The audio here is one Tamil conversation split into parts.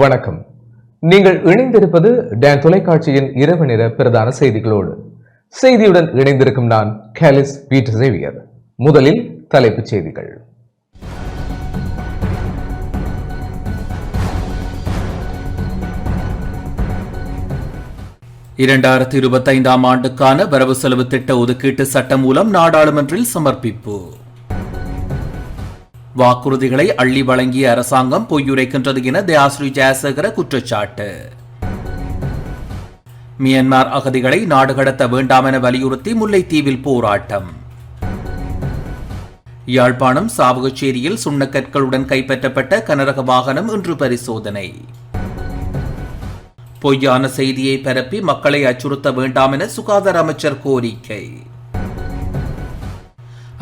வணக்கம். நீங்கள் இணைந்திருப்பது டான் தொலைக்காட்சியின் இரவு நேர பிரதான செய்திகளோடு. செய்தியுடன் இணைந்திருக்கும் நான் கேலிஸ் பீட்டர் சேவியர். முதலில் தலைப்புச் செய்திகள். ஆண்டுக்கான வரவு செலவு திட்ட ஒதுக்கீட்டு சட்டம் மூலம் நாடாளுமன்றில் சமர்ப்பிப்பு. வாக்குறுதிகளை அள்ளி வழங்கிய அரசாங்கம் பொய்யுரைக்கின்றது என தயாஸ்ரீ ஜெயசேகர குற்றச்சாட்டு. மியான்மர் அகதிகளை நாடு கடத்த வேண்டாம் என வலியுறுத்தி முல்லைத்தீவில் போராட்டம். யாழ்ப்பாணம் சாவகச்சேரியில் சுண்ணக்கற்களுடன் கைப்பற்றப்பட்ட கனரக வாகனம் இன்று பரிசோதனை. பொய்யான செய்தியை பரப்பி மக்களை அச்சுறுத்த வேண்டாம் என சுகாதார அமைச்சர் கோரிக்கை.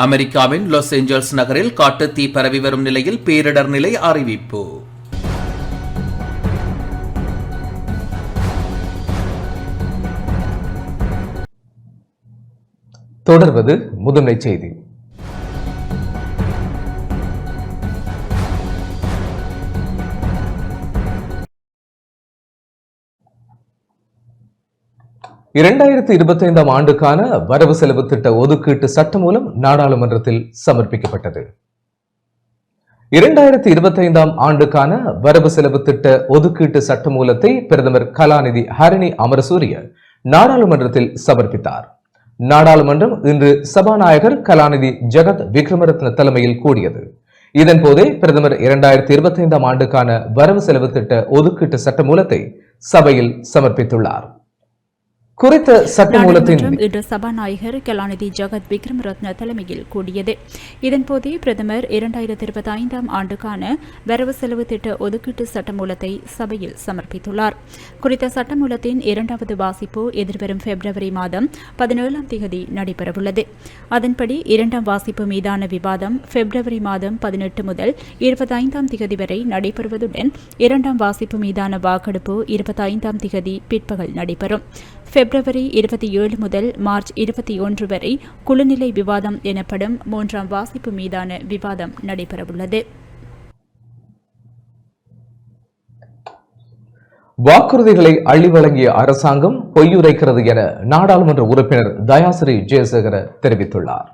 அமெரிக்காவின் லாஸ் ஏஞ்சல்ஸ் நகரில் காட்டுத்தீ பரவி வரும் நிலையில் பேரிடர் நிலை அறிவிப்பு. தொடர்வது முதன்மை செய்தி. ஆண்டுக்கான வரவு செலவு திட்ட ஒதுக்கீட்டு சட்டம் மூலம் நாடாளுமன்றத்தில் சமர்ப்பிக்கப்பட்டது. 2025 ஆண்டுக்கான வரவு செலவு திட்ட ஒதுக்கீட்டு சட்டமூலத்தை பிரதமர் கலாநிதி ஹரணி அமரசூரிய நாடாளுமன்றத்தில் சமர்ப்பித்தார். நாடாளுமன்றம் இன்று சபாநாயகர் கலாநிதி ஜெகத் விக்ரமரத்ன தலைமையில் கூடியது. இதன்போதே பிரதமர் 2025 ஆண்டுக்கான வரவு செலவு திட்ட ஒதுக்கீட்டு சட்டமூலத்தை சபையில் சமர்ப்பித்துள்ளார். குறித்த சட்டமூலத்தின் இன்று சபாநாயகர் கலாநிதி ஜெகத் விக்ரமரத்ன தலைமையில் கூடியது. இதன்போதே பிரதமர் 2025 ஆண்டுக்கான வரவு செலவு திட்ட ஒதுக்கீட்டு சட்டமூலத்தை சபையில் சமர்ப்பித்துள்ளார். குறித்த சட்டமூலத்தின் இரண்டாவது வாசிப்பு எதிர்வரும் பிப்ரவரி மாதம் 17 நடைபெறவுள்ளது. அதன்படி இரண்டாம் வாசிப்பு மீதான விவாதம் பிப்ரவரி மாதம் 18 முதல் 25 வரை நடைபெறுவதுடன் இரண்டாம் வாசிப்பு மீதான வாக்கெடுப்பு 25 பிற்பகல் நடைபெறும். பிப்ரவரி 27 முதல் மார்ச் 21 வரை குழுநிலை விவாதம் எனப்படும் மூன்றாம் வாசிப்பு மீதான விவாதம் நடைபெறவுள்ளது. வாக்குறுதிகளை அள்ளி வழங்கிய அரசாங்கம் பொய்யுரைக்கிறது என நாடாளுமன்ற உறுப்பினர் தயாஸ்ரீ ஜெயசேகர தெரிவித்துள்ளார்.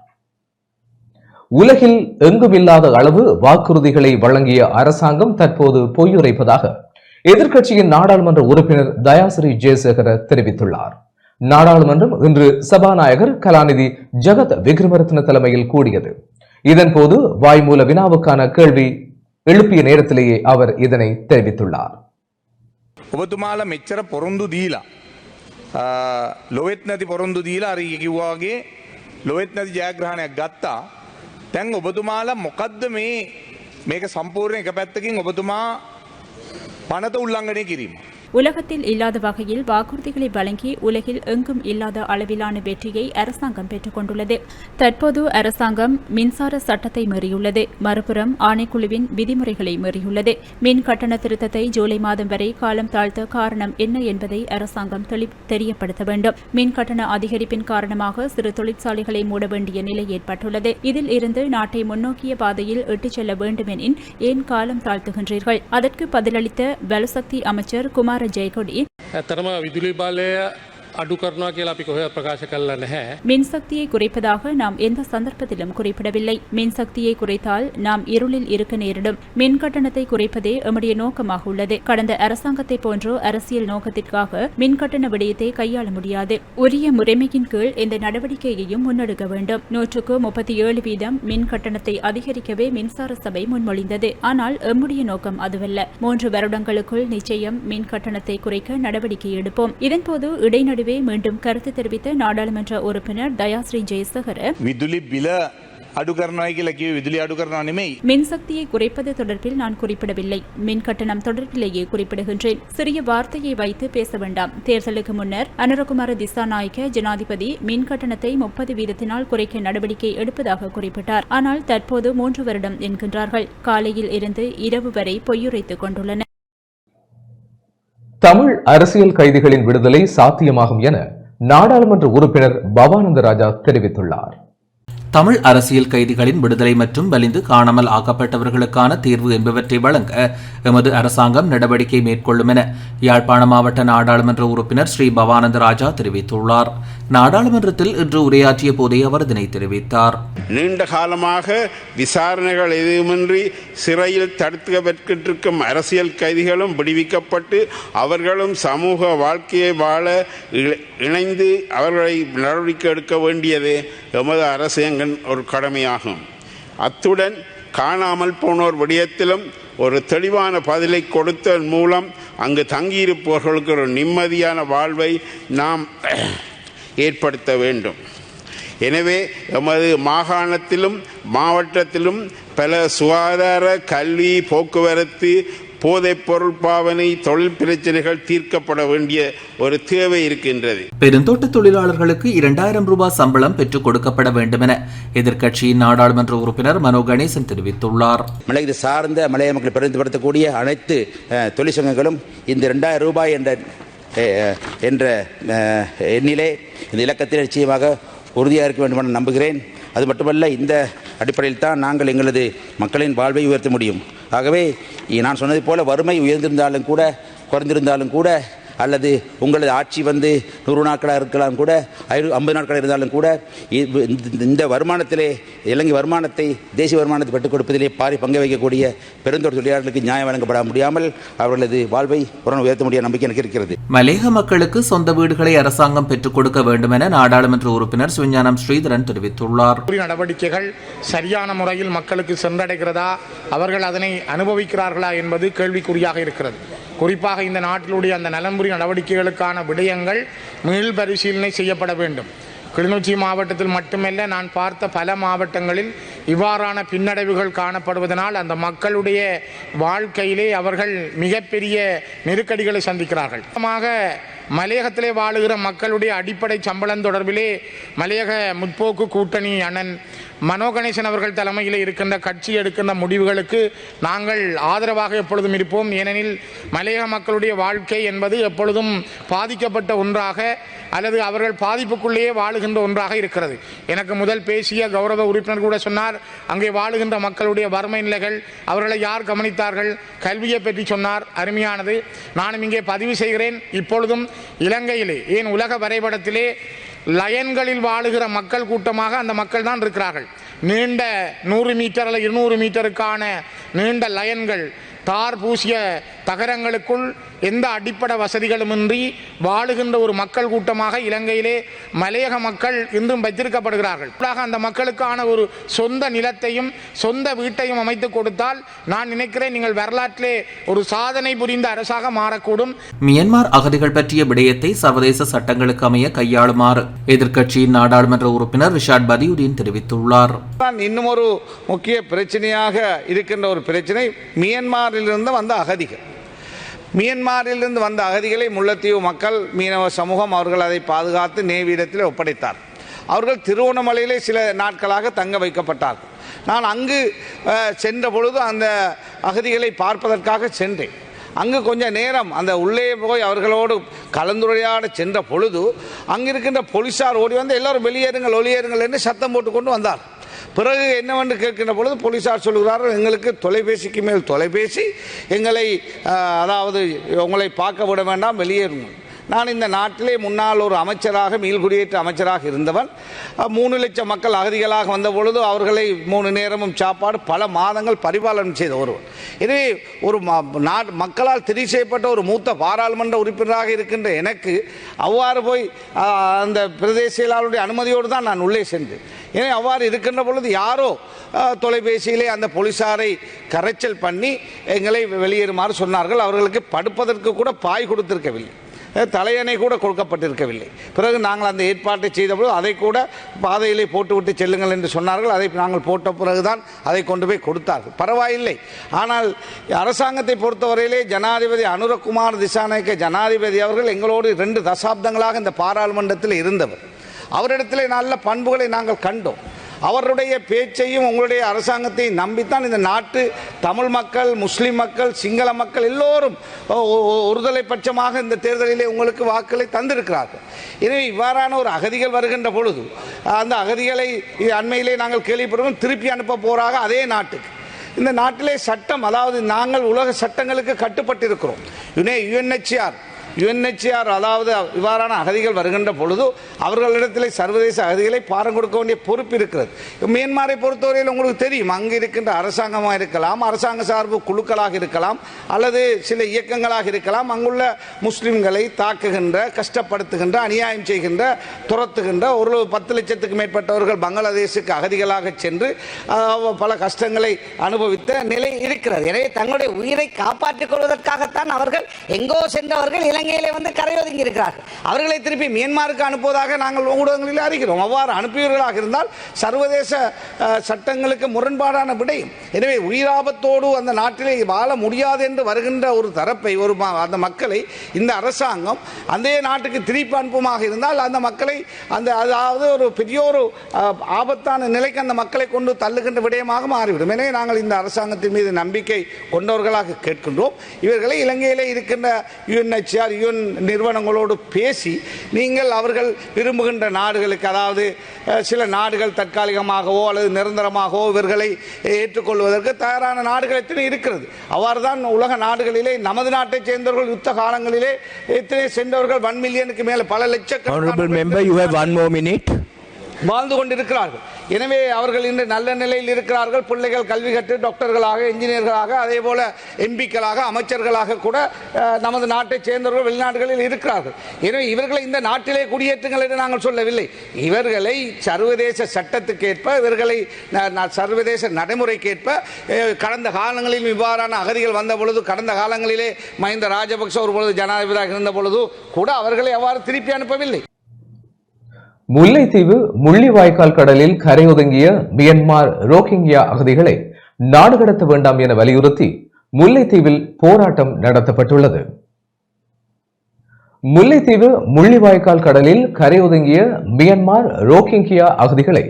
உலகில் எங்குமில்லாத அளவு வாக்குறுதிகளை வழங்கிய அரசாங்கம் தற்போது பொய்யுரைப்பதாக எதிர்க்கட்சியின் நாடாளுமன்ற உறுப்பினர் தயாஸ்ரீ ஜெயசேகர தெரிவித்துள்ளார். நாடாளுமன்றம் இன்று சபாநாயகர் கலாநிதி ஜெகத் விக்ரமரத்ன தலைமையில் கூடியது. இதன்போது வாய்மூல வினாவுக்கான கேள்வி எழுப்பிய நேரத்திலேயே அவர் இதனை தெரிவித்துள்ளார். ඔබතුමාලා මෙච්චර පොරොන්දු දීලා ලොවෙත් නැති පොරොන්දු දීලා අර කිව්වාගේ ලොවෙත් නැති ජයග්‍රහණයක් ගත්තා. දැන් ඔබතුමාලා මොකද්ද මේක සම්පූර්ණ එක පැත්තකින් ඔබතුමා පනත උල්ලංඝනය කිරීම. உலகத்தில் இல்லாத வகையில் வாக்குறுதிகளை வழங்கி உலகில் எங்கும் இல்லாத அளவிலான வெற்றியை அரசாங்கம் பெற்றுக் கொண்டுள்ளது. தற்போது அரசாங்கம் மின்சார சட்டத்தை மீறியுள்ளது. மறுபுறம் ஆணைக்குழுவின் விதிமுறைகளை மீறியுள்ளது. மின் கட்டண திருத்தத்தை ஜூலை மாதம் வரை காலம் தாழ்த்த காரணம் என்ன என்பதை அரசாங்கம் தெரியப்படுத்த வேண்டும். மின் கட்டண அதிகரிப்பின் காரணமாக சிறு தொழிற்சாலைகளை மூட வேண்டிய நிலை ஏற்பட்டுள்ளது. இதில் இருந்து நாட்டை முன்னோக்கிய பாதையில் இட்டுச் செல்ல வேண்டுமெனின் ஏன் காலம் தாழ்த்துகின்றீர்கள்? அதற்கு பதிலளித்த வலுசக்தி அமைச்சர் குமார் ஜெயக்கொடி ඇතරම විදුලි බලය අඩු කරනවා කියලා අපි කොහෙවත් ප්‍රකාශ කළා නැහැ. மின்சக்தியை குறைப்பதாக நாம் எந்த சந்தர்ப்பத்திலும் குறிப்பிடவில்லை. மின்சக்தியை குறைத்தால் நாம் இருளில் இருக்க நேரிடும். மின் கட்டணத்தை குறைப்பதே எம்முடைய நோக்கமாக உள்ளது. கடந்த அரசாங்கத்தை போன்றோ அரசியல் நோக்கத்திற்காக மின் கட்டண விடயத்தை கையாள முடியாது. உரிய முறைமையின் கீழ் இந்த நடவடிக்கையையும் முன்னெடுக்க வேண்டும். 137% மின் கட்டணத்தை அதிகரிக்கவே மின்சார சபை முன்மொழிந்தது. ஆனால் எம்முடைய நோக்கம் அதுவல்ல. 3 வருடங்களுக்குள் நிச்சயம் மின் கட்டணத்தை குறைக்க நடவடிக்கை எடுப்போம். இதன்போது இடைநடு மீண்டும் கருத்து தெரிவித்த நாடாளுமன்ற உறுப்பினர் தயாஸ்ரீ ஜெயசேகர විදුලි බිල අඩු කරනවායි කියලා කිව්වේ විදුලි අඩු කරනවා නෙමෙයි. மின்சக்தியை குறைப்பது தொடர்பில் நான் குறிப்பிடவில்லை. மின் கட்டணம் தொடர்பிலேயே குறிப்பிடுகின்றேன். சிறிய வார்த்தையை வைத்து பேச வேண்டாம். தேர்தலுக்கு முன்னர் அனுரகுமார திசாநாயக்க ஜனாதிபதி மின் கட்டணத்தை 30% குறைக்க நடவடிக்கை எடுப்பதாக குறிப்பிட்டார். ஆனால் தற்போது 3 வருடம் என்கின்றார்கள். காலையில் இருந்து இரவு வரை பொய்யுரைத்துக் கொண்டுள்ளனர். தமிழ் அரசியல் கைதிகளின் விடுதலை சாத்தியமாகும் என நாடாளுமன்ற உறுப்பினர் பவானந்த ராஜா தெரிவித்துள்ளார். தமிழ் அரசியல் கைதிகளின் விடுதலை மற்றும் வலிந்து காணாமல் ஆக்கப்பட்டவர்களுக்கான தீர்வு என்பவற்றை வழங்க எமது அரசாங்கம் நடவடிக்கை மேற்கொள்ளும் என யாழ்ப்பாண மாவட்ட நாடாளுமன்ற உறுப்பினர் ஸ்ரீ பவானந்த ராஜா தெரிவித்துள்ளார். நாடாளுமன்றத்தில் இன்று உரையாற்றிய போதே அவர் இதனை தெரிவித்தார். நீண்ட காலமாக விசாரணைகள் எதுவுமின்றி சிறையில் தடுத்து வைக்கப்பட்டிருக்கும் அரசியல் கைதிகளும் விடுவிக்கப்பட்டு அவர்களும் சமூக வாழ்க்கையை வாழ இணைந்து அவர்களை நடவடிக்கை எடுக்க வேண்டியது எமது அரசாங்கம் ஒரு கடமையாகும். அத்துடன் காணாமல் போனோர் விடயத்திலும் ஒரு தெளிவான பதிலை கொடுத்ததன் மூலம் அங்கு தங்கியிருப்பவர்களுக்கு ஒரு நிம்மதியான வாழ்வை நாம் ஏற்படுத்த வேண்டும். எனவே எமது மாகாணத்திலும் மாவட்டத்திலும் பல சுகாதார, கல்வி, போக்குவரத்து, போதைப் பொருள் பாவனை, தொழில் பிரச்சனைகள் தீர்க்கப்பட வேண்டிய ஒரு தேவை இருக்கின்றது. பெருந்தோட்ட தொழிலாளர்களுக்கு 2000 ரூபாய் சம்பளம் பெற்றுக் கொடுக்கப்பட வேண்டும் என எதிர்க்கட்சியின் நாடாளுமன்ற உறுப்பினர் மனோ கணேசன் தெரிவித்துள்ளார். மலையை சார்ந்த மலைய மக்களை பிரதிநிதிப்படுத்தக்கூடிய அனைத்து தொழிற்சங்கங்களும் இந்த 2000 ரூபாய் என்ற எண்ணிலே இந்த இலக்கத்தில் நிச்சயமாக உறுதியாக இருக்க வேண்டும் என நம்புகிறேன். அது மட்டுமல்ல, இந்த அடிப்படையில் தான் நாங்கள் எங்களது மக்களின் வாழ்வை உயர்த்த முடியும். ஆகவே நான் சொன்னது போல வறுமை உயர்ந்திருந்தாலும் கூட, குறைந்திருந்தாலும் கூட, அல்லது உங்களது ஆட்சி 100 நாட்களாக இருக்கலாம் கூட, 50 நாட்களாக இருந்தாலும் கூட, இந்த வருமானத்திலே இலங்கை வருமானத்தை, தேசிய வருமானத்தை பெற்றுக் கொடுப்பதிலே பாரி பங்கு வைக்கக்கூடிய பெருந்தோட்ட தொழிலாளர்களுக்கு நியாயம் வழங்கப்பட முடியாமல் அவர்களது வாழ்வை உயர்த்த முடிய நம்பிக்கை எனக்கு இருக்கிறது. மலேக மக்களுக்கு சொந்த வீடுகளை அரசாங்கம் பெற்றுக் கொடுக்க வேண்டும் என நாடாளுமன்ற உறுப்பினர் சுஞானம் ஸ்ரீதரன் தெரிவித்துள்ளார். நடவடிக்கைகள் சரியான முறையில் மக்களுக்கு சென்றடைகிறதா, அவர்கள் அதனை அனுபவிக்கிறார்களா என்பது கேள்விக்குறியாக இருக்கிறது. குறிப்பாக இந்த நாட்டிலுடைய அந்த நலன்புரி நடவடிக்கைகளுக்கான விடயங்கள் மீள் பரிசீலனை செய்யப்பட வேண்டும். கிளிநொச்சி மாவட்டத்தில் மட்டுமல்ல, நான் பார்த்த பல மாவட்டங்களில் இவ்வாறான பின்னடைவுகள் காணப்படுவதனால் அந்த மக்களுடைய வாழ்க்கையிலே அவர்கள் மிகப்பெரிய நெருக்கடிகளை சந்திக்கிறார்கள். மலையகத்திலே வாழுகிற மக்களுடைய அடிப்படை சம்பளம் தொடர்பிலே மலையக முற்போக்கு கூட்டணி அண்ணன் மனோ கணேசன் அவர்கள் தலைமையில் இருக்கின்ற கட்சி எடுக்கின்ற முடிவுகளுக்கு நாங்கள் ஆதரவாக எப்பொழுதும் இருப்போம். ஏனெனில் மலையக மக்களுடைய வாழ்க்கை என்பது எப்பொழுதும் பாதிக்கப்பட்ட ஒன்றாக அல்லது அவர்கள் பாதிப்புக்குள்ளேயே வாழுகின்ற ஒன்றாக இருக்கிறது. எனக்கு முதல் பேசிய கௌரவ உறுப்பினர் கூட சொன்னார், அங்கே வாழுகின்ற மக்களுடைய வறுமை நிலைகள், அவர்களை யார் கவனித்தார்கள், கல்வியை பற்றி சொன்னார். அருமையானது. நானும் இங்கே பதிவு செய்கிறேன். இப்பொழுதும் இலங்கையிலே, ஏன் உலக வரைபடத்திலே லயன்களில் வாழுகிற மக்கள் கூட்டமாக அந்த மக்கள் தான் இருக்கிறார்கள். நீண்ட 100 மீட்டர் அல்லது 200 மீட்டருக்கான நீண்ட லயன்கள், தார் பூசிய தகரங்களுக்குள் எந்த அடிப்படை வசதிகளுமின்றி வாழுகின்ற ஒரு மக்கள் கூட்டமாக இலங்கையிலே மலையக மக்கள் இன்றும் வைத்திருக்கப்படுகிறார்கள். அந்த மக்களுக்கான ஒரு சொந்த நிலத்தையும் சொந்த வீட்டையும் அமைத்து கொடுத்தால் நான் நினைக்கிறேன் நீங்கள் வரலாற்றிலே ஒரு சாதனை புரிந்த அரசாக மாறக்கூடும். மியன்மார் அகதிகள் பற்றிய விடயத்தை சர்வதேச சட்டங்களுக்கு அமைய கையாளுமாறு எதிர்க்கட்சியின் நாடாளுமன்ற உறுப்பினர் ரிஷாட் பதியுதீன் தெரிவித்துள்ளார். இன்னும் ஒரு முக்கிய பிரச்சனையாக இருக்கின்ற ஒரு பிரச்சனை மியன்மாரிலிருந்து வந்த அகதிகள். மியன்மாரிலிருந்து வந்த அகதிகளை முல்லைத்தீவு மக்கள், மீனவ சமூகம் அவர்கள் அதை பாதுகாத்து நேவியிடத்தில் ஒப்படைத்தார். அவர்கள் திருவோணமலையிலே சில நாட்களாக தங்க வைக்கப்பட்டார்கள். நான் அங்கு சென்ற பொழுது அந்த அகதிகளை பார்ப்பதற்காக சென்றேன். அங்கு கொஞ்சம் நேரம் அந்த உள்ளே போய் அவர்களோடு கலந்துரையாட சென்ற பொழுது அங்கிருக்கின்ற போலீஸார் ஓடி வந்து எல்லாரும் வெளியேறுங்கள் ஒளியேறுங்கள் என்று சத்தம் போட்டு கொண்டு வந்தார். பிறகு என்னவென்று கேட்கின்ற பொழுது போலீஸார் சொல்கிறார்கள், எங்களுக்கு தொலைபேசிக்கு மேல் தொலைபேசி, எங்களை அதாவது உங்களை பார்க்க விட வேண்டாம், வெளியேறுங்கள். நான் இந்த நாட்டிலே முன்னால் ஒரு அமைச்சராக, மீள்குடியேற்ற அமைச்சராக இருந்தவன். 3 லட்சம் மக்கள் அகதிகளாக வந்த பொழுது அவர்களை 3 நேரமும் சாப்பாடு பல மாதங்கள் பரிபாலனம் செய்த ஒருவர். எனவே ஒரு மக்களால் தெரிவு செய்யப்பட்ட ஒரு மூத்த பாராளுமன்ற உறுப்பினராக இருக்கின்ற எனக்கு அவ்வாறு போய் அந்த பிரதேச செயலாளருடைய அனுமதியோடு தான் நான் உள்ளே சென்றேன். எனவே அவ்வாறு இருக்கின்ற பொழுது யாரோ தொலைபேசியிலே அந்த போலீஸாரை கரைச்சல் பண்ணி எங்களை வெளியேறுமாறு சொன்னார்கள். அவர்களுக்கு படுப்பதற்கு கூட பாய் கொடுத்திருக்கவில்லை, தலையணை கூட கொடுக்கப்பட்டிருக்கவில்லை. பிறகு நாங்கள் அந்த ஏற்பாட்டை செய்தபோது அதை கூட பாதையிலே போட்டுவிட்டு செல்லுங்கள் என்று சொன்னார்கள். அதை நாங்கள் போட்ட பிறகுதான் அதை கொண்டு போய் கொடுத்தார்கள். பரவாயில்லை. ஆனால் அரசாங்கத்தை பொறுத்தவரையிலே ஜனாதிபதி அனுரகுமார் திசாநாயக்க ஜனாதிபதி அவர்கள் எங்களோடு 2 தசாப்தங்களாக இந்த பாராளுமன்றத்தில் இருந்தவர். அவரிடத்திலே நல்ல பண்புகளை நாங்கள் கண்டோம். அவருடைய பேச்சையும் உங்களுடைய அரசாங்கத்தையும் நம்பித்தான் இந்த நாட்டு தமிழ் மக்கள், முஸ்லிம் மக்கள், சிங்கள மக்கள் எல்லோரும் ஒருதலை பட்சமாக இந்த தேர்தலிலே உங்களுக்கு வாக்குகளை தந்திருக்கிறார்கள். எனவே இவ்வாறான ஒரு அகதிகள் வருகின்ற பொழுது அந்த அகதிகளை அண்மையிலே நாங்கள் கேள்விப்படுவோம் திருப்பி அனுப்ப போறாங்க அதே நாட்டுக்கு. இந்த நாட்டிலே சட்டம், அதாவது நாங்கள் உலக சட்டங்களுக்கு கட்டுப்பட்டிருக்கிறோம். UNHCR அதாவது இவ்வாறான அகதிகள் வருகின்ற பொழுது அவர்களிடத்தில் சர்வதேச அகதிகளை பாரம் கொடுக்க வேண்டிய பொறுப்பு இருக்கிறது. மியான்மரை பொறுத்தவரையில் உங்களுக்கு தெரியும், அங்கு இருக்கின்ற அரசாங்கமாக இருக்கலாம், அரசாங்க சார்பு குழுக்களாக இருக்கலாம், அல்லது சில இயக்கங்களாக இருக்கலாம், அங்குள்ள முஸ்லிம்களை தாக்குகின்ற, கஷ்டப்படுத்துகின்ற, அநியாயம் செய்கின்ற, துரத்துகின்ற ஒரு 10 லட்சத்துக்கு மேற்பட்டவர்கள் பங்களாதேஷுக்கு அகதிகளாக சென்று பல கஷ்டங்களை அனுபவித்த நிலை இருக்கிறது. எனவே தங்களுடைய உயிரை காப்பாற்றிக் கொள்வதற்காகத்தான் அவர்கள் எங்கோ சென்றவர்கள் இலங்கையிலே வந்து கரையொதுங்கி இருக்கிறார்கள். அவர்களை திருப்பி மியான்மருக்கு அனுப்புவதாக நாங்கள் ஊடகங்களில் அறிகிறோம். அவ்வாறு அனுப்பியவர்களாக இருந்தால் சர்வதேச சட்டங்களுக்கு முரண்பாடான விடயம். எனவே உயிராபத்தோடு அந்த நாட்டிலே வாழ முடியாது என்று வருகின்ற ஒரு தரப்பை, அந்த மக்களை இந்த அரசாங்கம் அந்த நாட்டுக்கு திருப்பி அனுப்புமாக இருந்தால் அந்த மக்களை அதாவது ஒரு பெரிய ஒரு ஆபத்தான நிலைக்கு அந்த மக்களை கொண்டு தள்ளுகின்ற விடயமாக மாறிவிடும். எனவே நாங்கள் இந்த அரசாங்கத்தின் மீது நம்பிக்கை கொண்டவர்களாக கேட்கின்றோம். இவர்களை இலங்கையிலே இருக்கின்ற UNHCR நிறுவனங்களோடு பேசி நீங்கள் அவர்கள் விரும்புகின்ற நாடுகளுக்கு, அதாவது சில நாடுகள் தற்காலிகமாகவோ அல்லது நிரந்தரமாகவோ இவர்களை ஏற்றுக்கொள்வதற்கு தயாரான நாடுகள் எத்தனை இருக்கிறது. அவ்வாறுதான் உலக நாடுகளிலே நமது நாட்டை சேர்ந்தவர்கள் யுத்த காலங்களிலே எத்தனை சென்றவர்கள் 1 மில்லியனுக்கு மேல பல லட்சக்கணக்கான வாழ்ந்து கொண்டிருக்கிறார்கள். எனவே அவர்கள் இன்று நல்ல நிலையில் இருக்கிறார்கள். பிள்ளைகள் கல்வி கற்று டாக்டர்களாக, இன்ஜினியர்களாக, அதே போல எம்பிக்களாக, அமைச்சர்களாக கூட நமது நாட்டை சேர்ந்தவர்கள் வெளிநாடுகளில் இருக்கிறார்கள். எனவே இவர்களை இந்த நாட்டிலே குடியேற்றுங்கள் என்று நாங்கள் சொல்லவில்லை. இவர்களை சர்வதேச சட்டத்துக்கேற்ப, இவர்களை சர்வதேச நடைமுறைக்கேற்ப, கடந்த காலங்களில் இவ்வாறான அகதிகள் வந்த பொழுது, கடந்த காலங்களிலே மஹிந்த ராஜபக்ச ஒரு பொழுது ஜனாதிபதியாக இருந்த பொழுது கூட அவர்களை அவ்வாறு திருப்பி அனுப்பவில்லை. முல்லைத்தீவு முள்ளிவாய்க்கால் கடலில் கரையொதுங்கிய மியன்மார் ரோஹிங்கியா அகதிகளை நாடு கடத்த வேண்டாம் என வலியுறுத்தி முல்லைத்தீவில் போராட்டம் நடத்தப்பட்டுள்ளது. முல்லைத்தீவு முள்ளிவாய்க்கால் கடலில் கரையொதுங்கிய மியன்மார் ரோஹிங்கியா அகதிகளை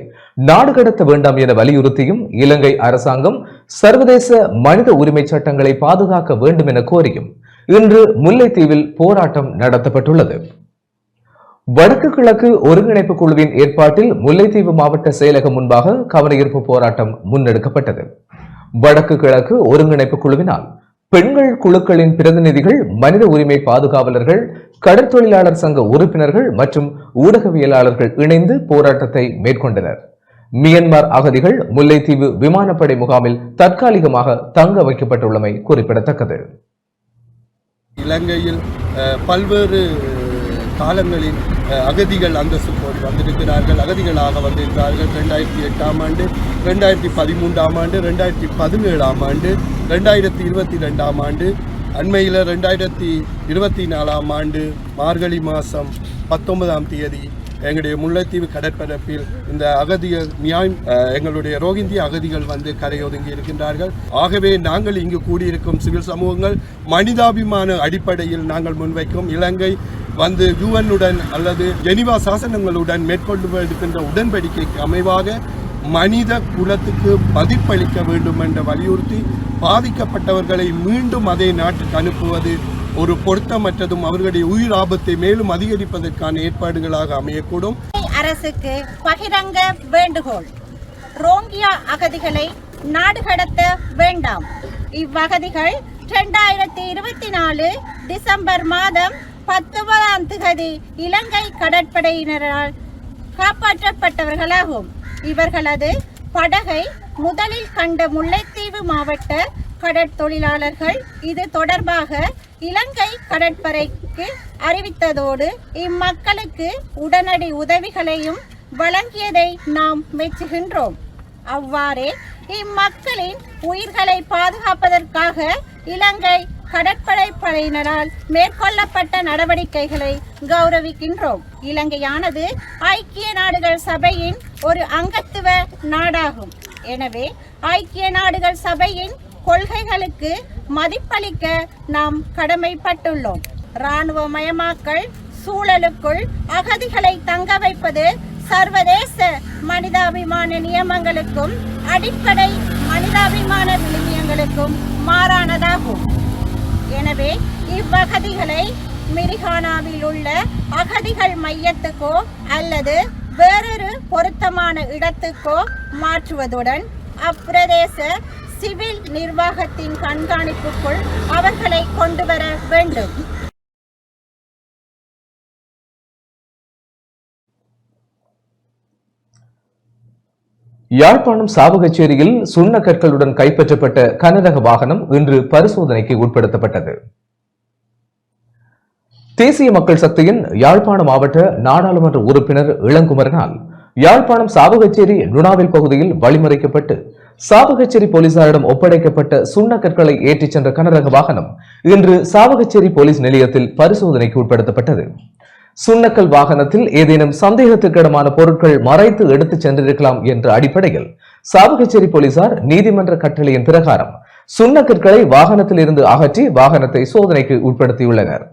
நாடு கடத்த வேண்டாம் என வலியுறுத்தியும் இலங்கை அரசாங்கம் சர்வதேச மனித உரிமை சட்டங்களை பாதுகாக்க வேண்டும் என கோரியும் இன்று முல்லைத்தீவில் போராட்டம் நடத்தப்பட்டுள்ளது. வடக்கு கிழக்கு ஒருங்கிணைப்பு குழுவின் ஏற்பாட்டில் முல்லைத்தீவு மாவட்ட செயலகம் முன்பாக கவனஈர்ப்பு போராட்டம் முன்னெடுக்கப்பட்டது. வடக்கு கிழக்கு ஒருங்கிணைப்பு குழுவினால் பெண்கள் குழுக்களின் பிரதிநிதிகள், மனித உரிமை பாதுகாவலர்கள், கடற்தொழிலாளர் சங்க உறுப்பினர்கள் மற்றும் ஊடகவியலாளர்கள் இணைந்து போராட்டத்தை மேற்கொண்டனர். மியன்மார் அகதிகள் முல்லைத்தீவு விமானப்படை முகாமில் தற்காலிகமாக தங்க வைக்கப்பட்டுள்ளமை குறிப்பிடத்தக்கது. இலங்கையில் பல்வேறு காலங்களில் அகதிகள் அந்தஸ்து வந்திருக்கிறார்கள், அகதிகளாக வந்திருக்கிறார்கள். 2008ஆம் ஆண்டு, 2013ஆம் ஆண்டு, 2017ஆம் ஆண்டு, 2022ஆம் ஆண்டு, அண்மையில் 2024ஆம் ஆண்டு மார்கழி மாதம் 19ஆம் தேதி எங்களுடைய முல்லைத்தீவு கடற்பரப்பில் இந்த அகதிகள் எங்களுடைய ரோஹிங்கிய அகதிகள் வந்து கரையொதுங்கி இருக்கின்றார்கள். ஆகவே நாங்கள் இங்கு கூடியிருக்கும் சிவில் சமூகங்கள் மனிதாபிமான அடிப்படையில் நாங்கள் முன்வைக்கும் இலங்கை வந்து UN அல்லது ஜெனீவா சாசனங்களுடன் மேற்கொண்டு இருக்கின்ற உடன்படிக்கைக்கு அமைவாக மனித குலத்துக்கு மதிப்பளிக்க வேண்டும் என்ற வலியுறுத்தி பாதிக்கப்பட்டவர்களை மீண்டும் அதே நாட்டுக்கு அனுப்புவது ஒரு பொருத்தமற்றதும் அவர்களுடைய உயிர் ஆபத்தை மேலும் அதிகரிப்பதற்கான ஏற்பாடுகளாக அமையக்கூடும். அரசுக்கு பகிரங்க வேண்டுகோள்: ரோஹிங்கியா அகதிகளை நாடு கடத்த வேண்டாம். இவ்வகதிகள் 2024 டிசம்பர் மாதம் 19ஆம் தேதி இலங்கை கடற்படையினரால் காப்பாற்றப்பட்டவர்களாகும். இவர்களது படகை முதலில் கண்ட முல்லைத்தீவு மாவட்ட கடற்தொழிலாளர்கள் இது தொடர்பாக இலங்கை கடற்படைக்கு அறிவித்ததோடு இம்மக்களுக்கு உடனடி உதவிகளையும் வழங்கியதை நாம் மெச்சுகின்றோம். அவ்வாறே இம்மக்களின் உயிர்களை பாதுகாப்பதற்காக இலங்கை கடற்படை படையினரால் மேற்கொள்ளப்பட்ட நடவடிக்கைகளை கௌரவிக்கின்றோம். இலங்கையானது ஐக்கிய நாடுகள் சபையின் ஒரு அங்கத்துவ நாடாகும். எனவே ஐக்கிய நாடுகள் சபையின் கொள்கைகளுக்கு மதிப்பளிக்க நாம் கடமைப்பட்டுள்ளோம். இராணுவமயமாக்கல் சூழலுக்குள் அகதிகளை தங்க வைப்பது சர்வதேச மனிதாபிமான நியமங்களுக்கும் அடிப்படை மனிதாபிமான விழுமியங்களுக்கும் மாறானதாகும். எனவே இவ்வகதிகளை மிரிகானாவில் உள்ள அகதிகள் மையத்துக்கோ அல்லது வேறொரு பொருத்தமான இடத்துக்கோ மாற்றுவதுடன் அப்பிரதேச சிவில் நிர்வாகத்தின் கண்காணிப்புக்குள் அவர்களை கொண்டு வர வேண்டும். யாழ்ப்பாணம் சாவகச்சேரியில் சுண்ண கற்களுடன் கைப்பற்றப்பட்ட கனரக வாகனம் இன்று பரிசோதனைக்கு உட்படுத்தப்பட்டது. தேசிய மக்கள் சக்தியின் யாழ்ப்பாணம் மாவட்ட நாடாளுமன்ற உறுப்பினர் இளங்குமரனால் யாழ்ப்பாணம் சாவகச்சேரி நுணாவில் பகுதியில் வழிமறைக்கப்பட்டு சாவகச்சேரி போலீசாரிடம் ஒப்படைக்கப்பட்ட சுண்ண கற்களை ஏற்றிச் சென்ற கனரக வாகனம் இன்று சாவகச்சேரி போலீஸ் நிலையத்தில் பரிசோதனைக்கு உட்படுத்தப்பட்டது. சுண்ணக்கல் வாகனத்தில் ஏதேனும் சந்தேகத்துக்கிடமான பொருட்கள் மறைத்து எடுத்துச் சென்றிருக்கலாம் என்ற அடிப்படையில் சாவகச்சேரி போலீசார் நீதிமன்ற கட்டளையின் பிரகாரம் சுண்ணக்கற்களை வாகனத்தில் இருந்து அகற்றி வாகனத்தை சோதனைக்கு உட்படுத்தியுள்ளனர்.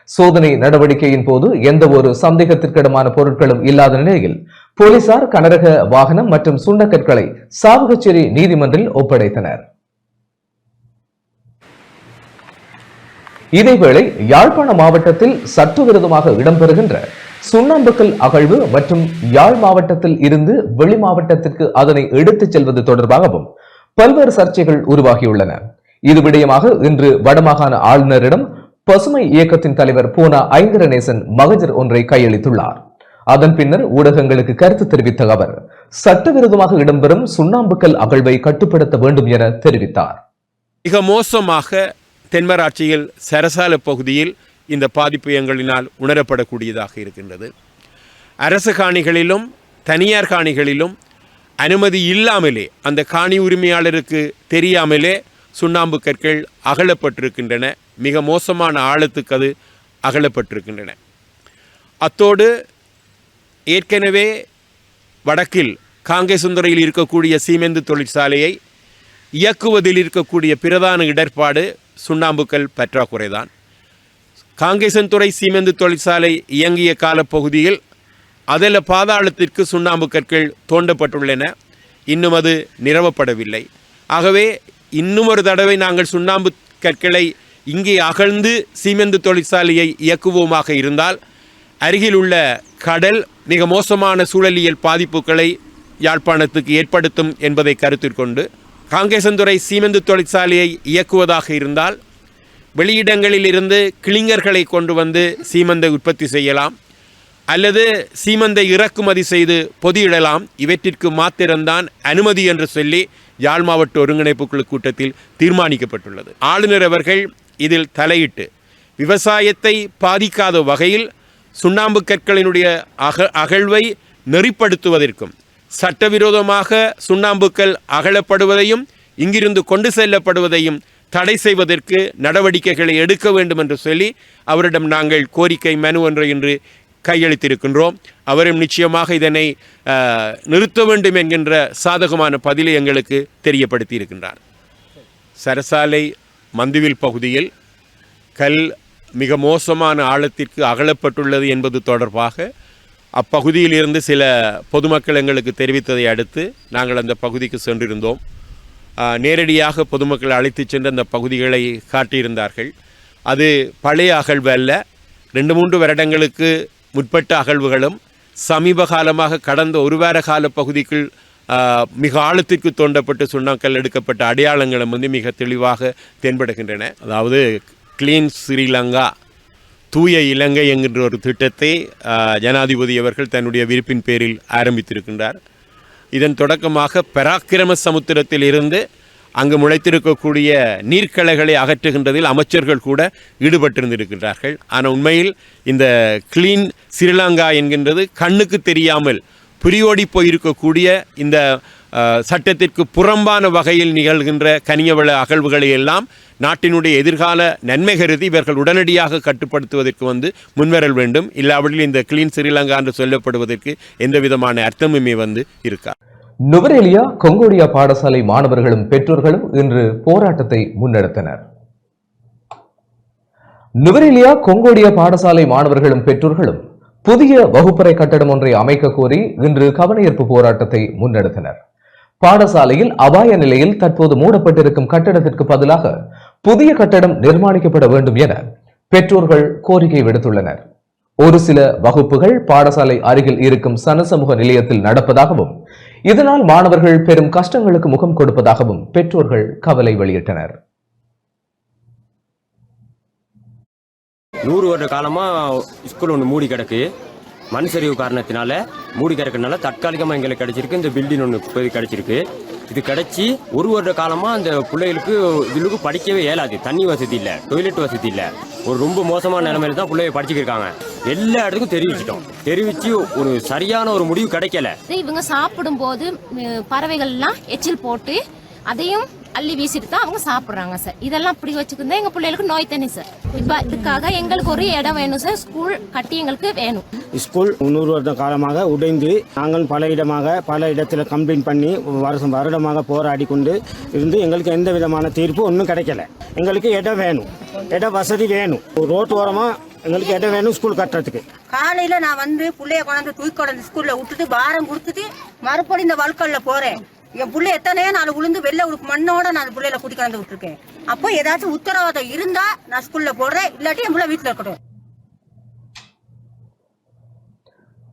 சோதனை நடவடிக்கையின் போது எந்த ஒரு சந்தேகத்திற்கிடமான பொருட்களும் இல்லாத நிலையில் போலீசார் கனரக வாகனம் மற்றும் சுண்ணக்கற்களை சாவகச்சேரி நீதிமன்றில் ஒப்படைத்தனர். இதேவேளை யாழ்ப்பாண மாவட்டத்தில் சட்டவிரோதமாக இடம்பெறுகின்ற சுண்ணாம்புக்கல் அகழ்வு மற்றும் யாழ் மாவட்டத்தில் இருந்து வெளி மாவட்டத்திற்கு அதனை எடுத்துச் செல்வது தொடர்பாகவும் பல்வேறு சர்ச்சைகள் உருவாகியுள்ளன. இது விடயமாக இன்று வடமாகாண ஆளுநரிடம் பசுமை இயக்கத்தின் தலைவர் பூனா ஐங்கரநேசன் மகஜர் ஒன்றை கையளித்துள்ளார். அதன் பின்னர் ஊடகங்களுக்கு கருத்து தெரிவித்த அவர் சட்டவிரோதமாக இடம்பெறும் சுண்ணாம்புக்கல் அகழ்வை கட்டுப்படுத்த வேண்டும் என தெரிவித்தார். மிக மோசமாக தென்மராட்சியில் சரசால பகுதியில் இந்த பாதிப்பு எங்களினால் உணரப்படக்கூடியதாக இருக்கின்றது. அரசு காணிகளிலும் தனியார் காணிகளிலும் அனுமதி இல்லாமலே அந்த காணி உரிமையாளருக்கு தெரியாமலே சுண்ணாம்பு கற்கள் அகழப்பட்டிருக்கின்றன. மிக மோசமான ஆழத்துக்கு அது அகழப்பட்டிருக்கின்றன. அத்தோடு ஏற்கனவே வடக்கில் காங்கேசுந்தரையில் இருக்கக்கூடிய சீமெந்து தொழிற்சாலையை இயக்குவதில் இருக்கக்கூடிய பிரதான இடர்பாடு சுண்ணாம்புக்கல் பற்றாக்குறைதான். காங்கேசன்துறை சீமெந்து தொழிற்சாலை இயங்கிய காலப்பகுதியில் அதில் பாதாளத்திற்கு சுண்ணாம்பு கற்கள் தோண்டப்பட்டுள்ளன. இன்னும் அது நிரவப்படவில்லை. ஆகவே இன்னும் ஒரு தடவை நாங்கள் சுண்ணாம்பு கற்களை இங்கே அகழ்ந்து சீமெந்து தொழிற்சாலையை இயக்குவோமாக இருந்தால் அருகில் உள்ள கடல் மிக மோசமான சூழலியல் பாதிப்புகளை யாழ்ப்பாணத்துக்கு ஏற்படுத்தும் என்பதை கருத்தில் கொண்டு காங்கேசன்துறை சீமெந்து தொழிற்சாலையை இயக்குவதாக இருந்தால் வெளியிடங்களில் இருந்து கிளிங்கர்களை கொண்டு வந்து சீமெந்தை உற்பத்தி செய்யலாம் அல்லது சீமெந்தை இறக்குமதி செய்து பொதியிடலாம். இவற்றிற்கு மாத்திரம்தான் அனுமதி என்று சொல்லி யாழ் மாவட்ட ஒருங்கிணைப்பு குழு கூட்டத்தில் தீர்மானிக்கப்பட்டுள்ளது. ஆளுநர் அவர்கள் இதில் தலையிட்டு விவசாயத்தை பாதிக்காத வகையில் சுண்ணாம்பு கற்களினுடைய அகழ்வை நெறிப்படுத்துவதற்கும் சட்டவிரோதமாக சுண்ணாம்புக்கள் அகழப்படுவதையும் இங்கிருந்து கொண்டு செல்லப்படுவதையும் தடை செய்வதற்கு நடவடிக்கைகளை எடுக்க வேண்டும் என்று சொல்லி அவரிடம் நாங்கள் கோரிக்கை மனு ஒன்றை இன்று கையளித்திருக்கின்றோம். அவரும் நிச்சயமாக இதனை நிறுத்த வேண்டும் என்கின்ற சாதகமான பதிலை எங்களுக்கு தெரியப்படுத்தி இருக்கின்றார். சரசாலை மந்துவில் பகுதியில் கல் மிக மோசமான ஆழத்திற்கு அகழப்பட்டுள்ளது என்பது தொடர்பாக அப்பகுதியில் இருந்து சில பொதுமக்கள் எங்களுக்கு தெரிவித்ததை அடுத்து நாங்கள் அந்த பகுதிக்கு சென்றிருந்தோம். நேரடியாக பொதுமக்கள் அழைத்து சென்று அந்த பகுதிகளை காட்டியிருந்தார்கள். அது பழைய அகழ்வு அல்ல, 2-3 வருடங்களுக்கு முற்பட்ட அகழ்வுகளும் சமீப காலமாக கடந்த ஒரு வார கால பகுதிக்குள் மிக ஆழத்திற்கு தோண்டப்பட்டு சுண்ணாக்கல் எடுக்கப்பட்ட அடையாளங்களும் மிக தெளிவாக தென்படுகின்றன. அதாவது கிளீன் ஸ்ரீலங்கா, தூய இலங்கை என்கின்ற ஒரு திட்டத்தை ஜனாதிபதி அவர்கள் தன்னுடைய விருப்பின் பேரில் ஆரம்பித்திருக்கின்றார். இதன் தொடக்கமாக பராக்கிரம சமுத்திரத்தில் இருந்து அங்கு முளைத்திருக்கக்கூடிய நீர்க்கலைகளை அகற்றுகின்றதில் அமைச்சர்கள் கூட ஈடுபட்டிருந்திருக்கின்றார்கள். ஆனால் உண்மையில் இந்த கிளீன் ஸ்ரீலங்கா என்கின்றது கண்ணுக்கு தெரியாமல் புரியோடி போயிருக்கக்கூடிய இந்த சட்டத்திற்கு புறம்பான வகையில் நிகழ்கின்ற கனியவள அகழ்வுகளை எல்லாம் நாட்டினுடைய எதிர்கால நன்மை கருதி இவர்கள் உடனடியாக கட்டுப்படுத்துவதற்கு முன்வரல் வேண்டும். இல்லாவிடில் இந்த கிளீன் ஸ்ரீலங்கா என்று சொல்லப்படுவதற்கு எந்த விதமான அர்த்தமுமே இருக்காது. நுவரெலியா கொங்கோடியா பாடசாலை மாணவர்களும் பெற்றோர்களும் இன்று போராட்டத்தை முன்னெடுத்தனர். நுவரெலியா கொங்கோடியா பாடசாலை மாணவர்களும் பெற்றோர்களும் புதிய வகுப்பறை கட்டடம் ஒன்றை அமைக்க கோரி இன்று கவனஈர்ப்பு போராட்டத்தை முன்னெடுத்தனர். பாடசாலையில் அபாய நிலையில் தற்போது மூடப்பட்டிருக்கும் கட்டடத்திற்கு பதிலாக புதிய கட்டடம் நிர்மாணிக்கப்பட வேண்டும் என பெற்றோர்கள் கோரிக்கை விடுத்துள்ளனர். ஒரு சில வகுப்புகள் பாடசாலை அருகில் இருக்கும் சனசமூக நிலையத்தில் நடப்பதாகவும் இதனால் மாணவர்கள் பெரும் கஷ்டங்களுக்கு முகம் கொடுப்பதாகவும் பெற்றோர்கள் கவலை வெளியிட்டனர். 100 வருட காலமா ஸ்கூல் ஒன்று மூடி கிடக்கு. மண் சரிவு காரணத்தினால மூடி கிடக்கிறதுனால தற்காலிகமாக எங்களுக்கு கிடைச்சிருக்கு. இந்த பில்டிங் ஒன்று கிடைச்சிருக்கு. இது கிடைச்சி 1 வருட காலமா அந்த பிள்ளைகளுக்கு இதுக்கு படிக்கவே இயலாது. தண்ணி வசதி இல்லை, டொய்லெட் வசதி இல்லை. ஒரு ரொம்ப மோசமான நிலைமையில தான் பிள்ளைய படிச்சுக்கிருக்காங்க. எல்லா இடத்துக்கும் தெரிவிச்சு ஒரு சரியான ஒரு முடிவு கிடைக்கல. இவங்க சாப்பிடும் போது பறவைகள்லாம் எச்சில் போட்டு அதையும் அள்ளி வீசிட்டு தான் அவங்க சாப்பிட்றாங்க சார். இதெல்லாம் இப்படி வச்சுக்கிருந்தா எங்க பிள்ளைகளுக்கு நோய் தானே சார். இப்போ இதுக்காக எங்களுக்கு ஒரு இடம் வேணும் சார். ஸ்கூல் கட்டி எங்களுக்கு வேணும். ஸ்கூல் 100 வருட காலமாக உடைந்து நாங்கள் பல இடத்துல கம்ப்ளைண்ட் பண்ணி வருடமாக போராடி கொண்டு இருந்து எங்களுக்கு எந்த விதமான தீர்ப்பு ஒன்றும் கிடைக்கல. எங்களுக்கு இடம் வேணும், இட வசதி வேணும். ரோட்டு ஓரமாக எங்களுக்கு இடம் வேணும் ஸ்கூல் கட்டுறதுக்கு. காலையில் நான் வந்து பிள்ளைய கொண்டாந்து தூக்கி கொண்டாந்து ஸ்கூலில் விட்டுட்டு பாரம் கொடுத்துட்டு மறுபடியும் இந்த வழுக்கல்ல போகிறேன். என் பிள்ளை எத்தனையோ நாலு விழுந்து வெளில மண்ணோட நான் பிள்ளையில கூட்டி கலந்து விட்டுருக்கேன். அப்போ ஏதாச்சும் உத்தரவாதம் இருந்தா நான் ஸ்கூல்ல போடுறேன், இல்லாட்டி என் பிள்ளை வீட்டுல இருக்கட்டும்.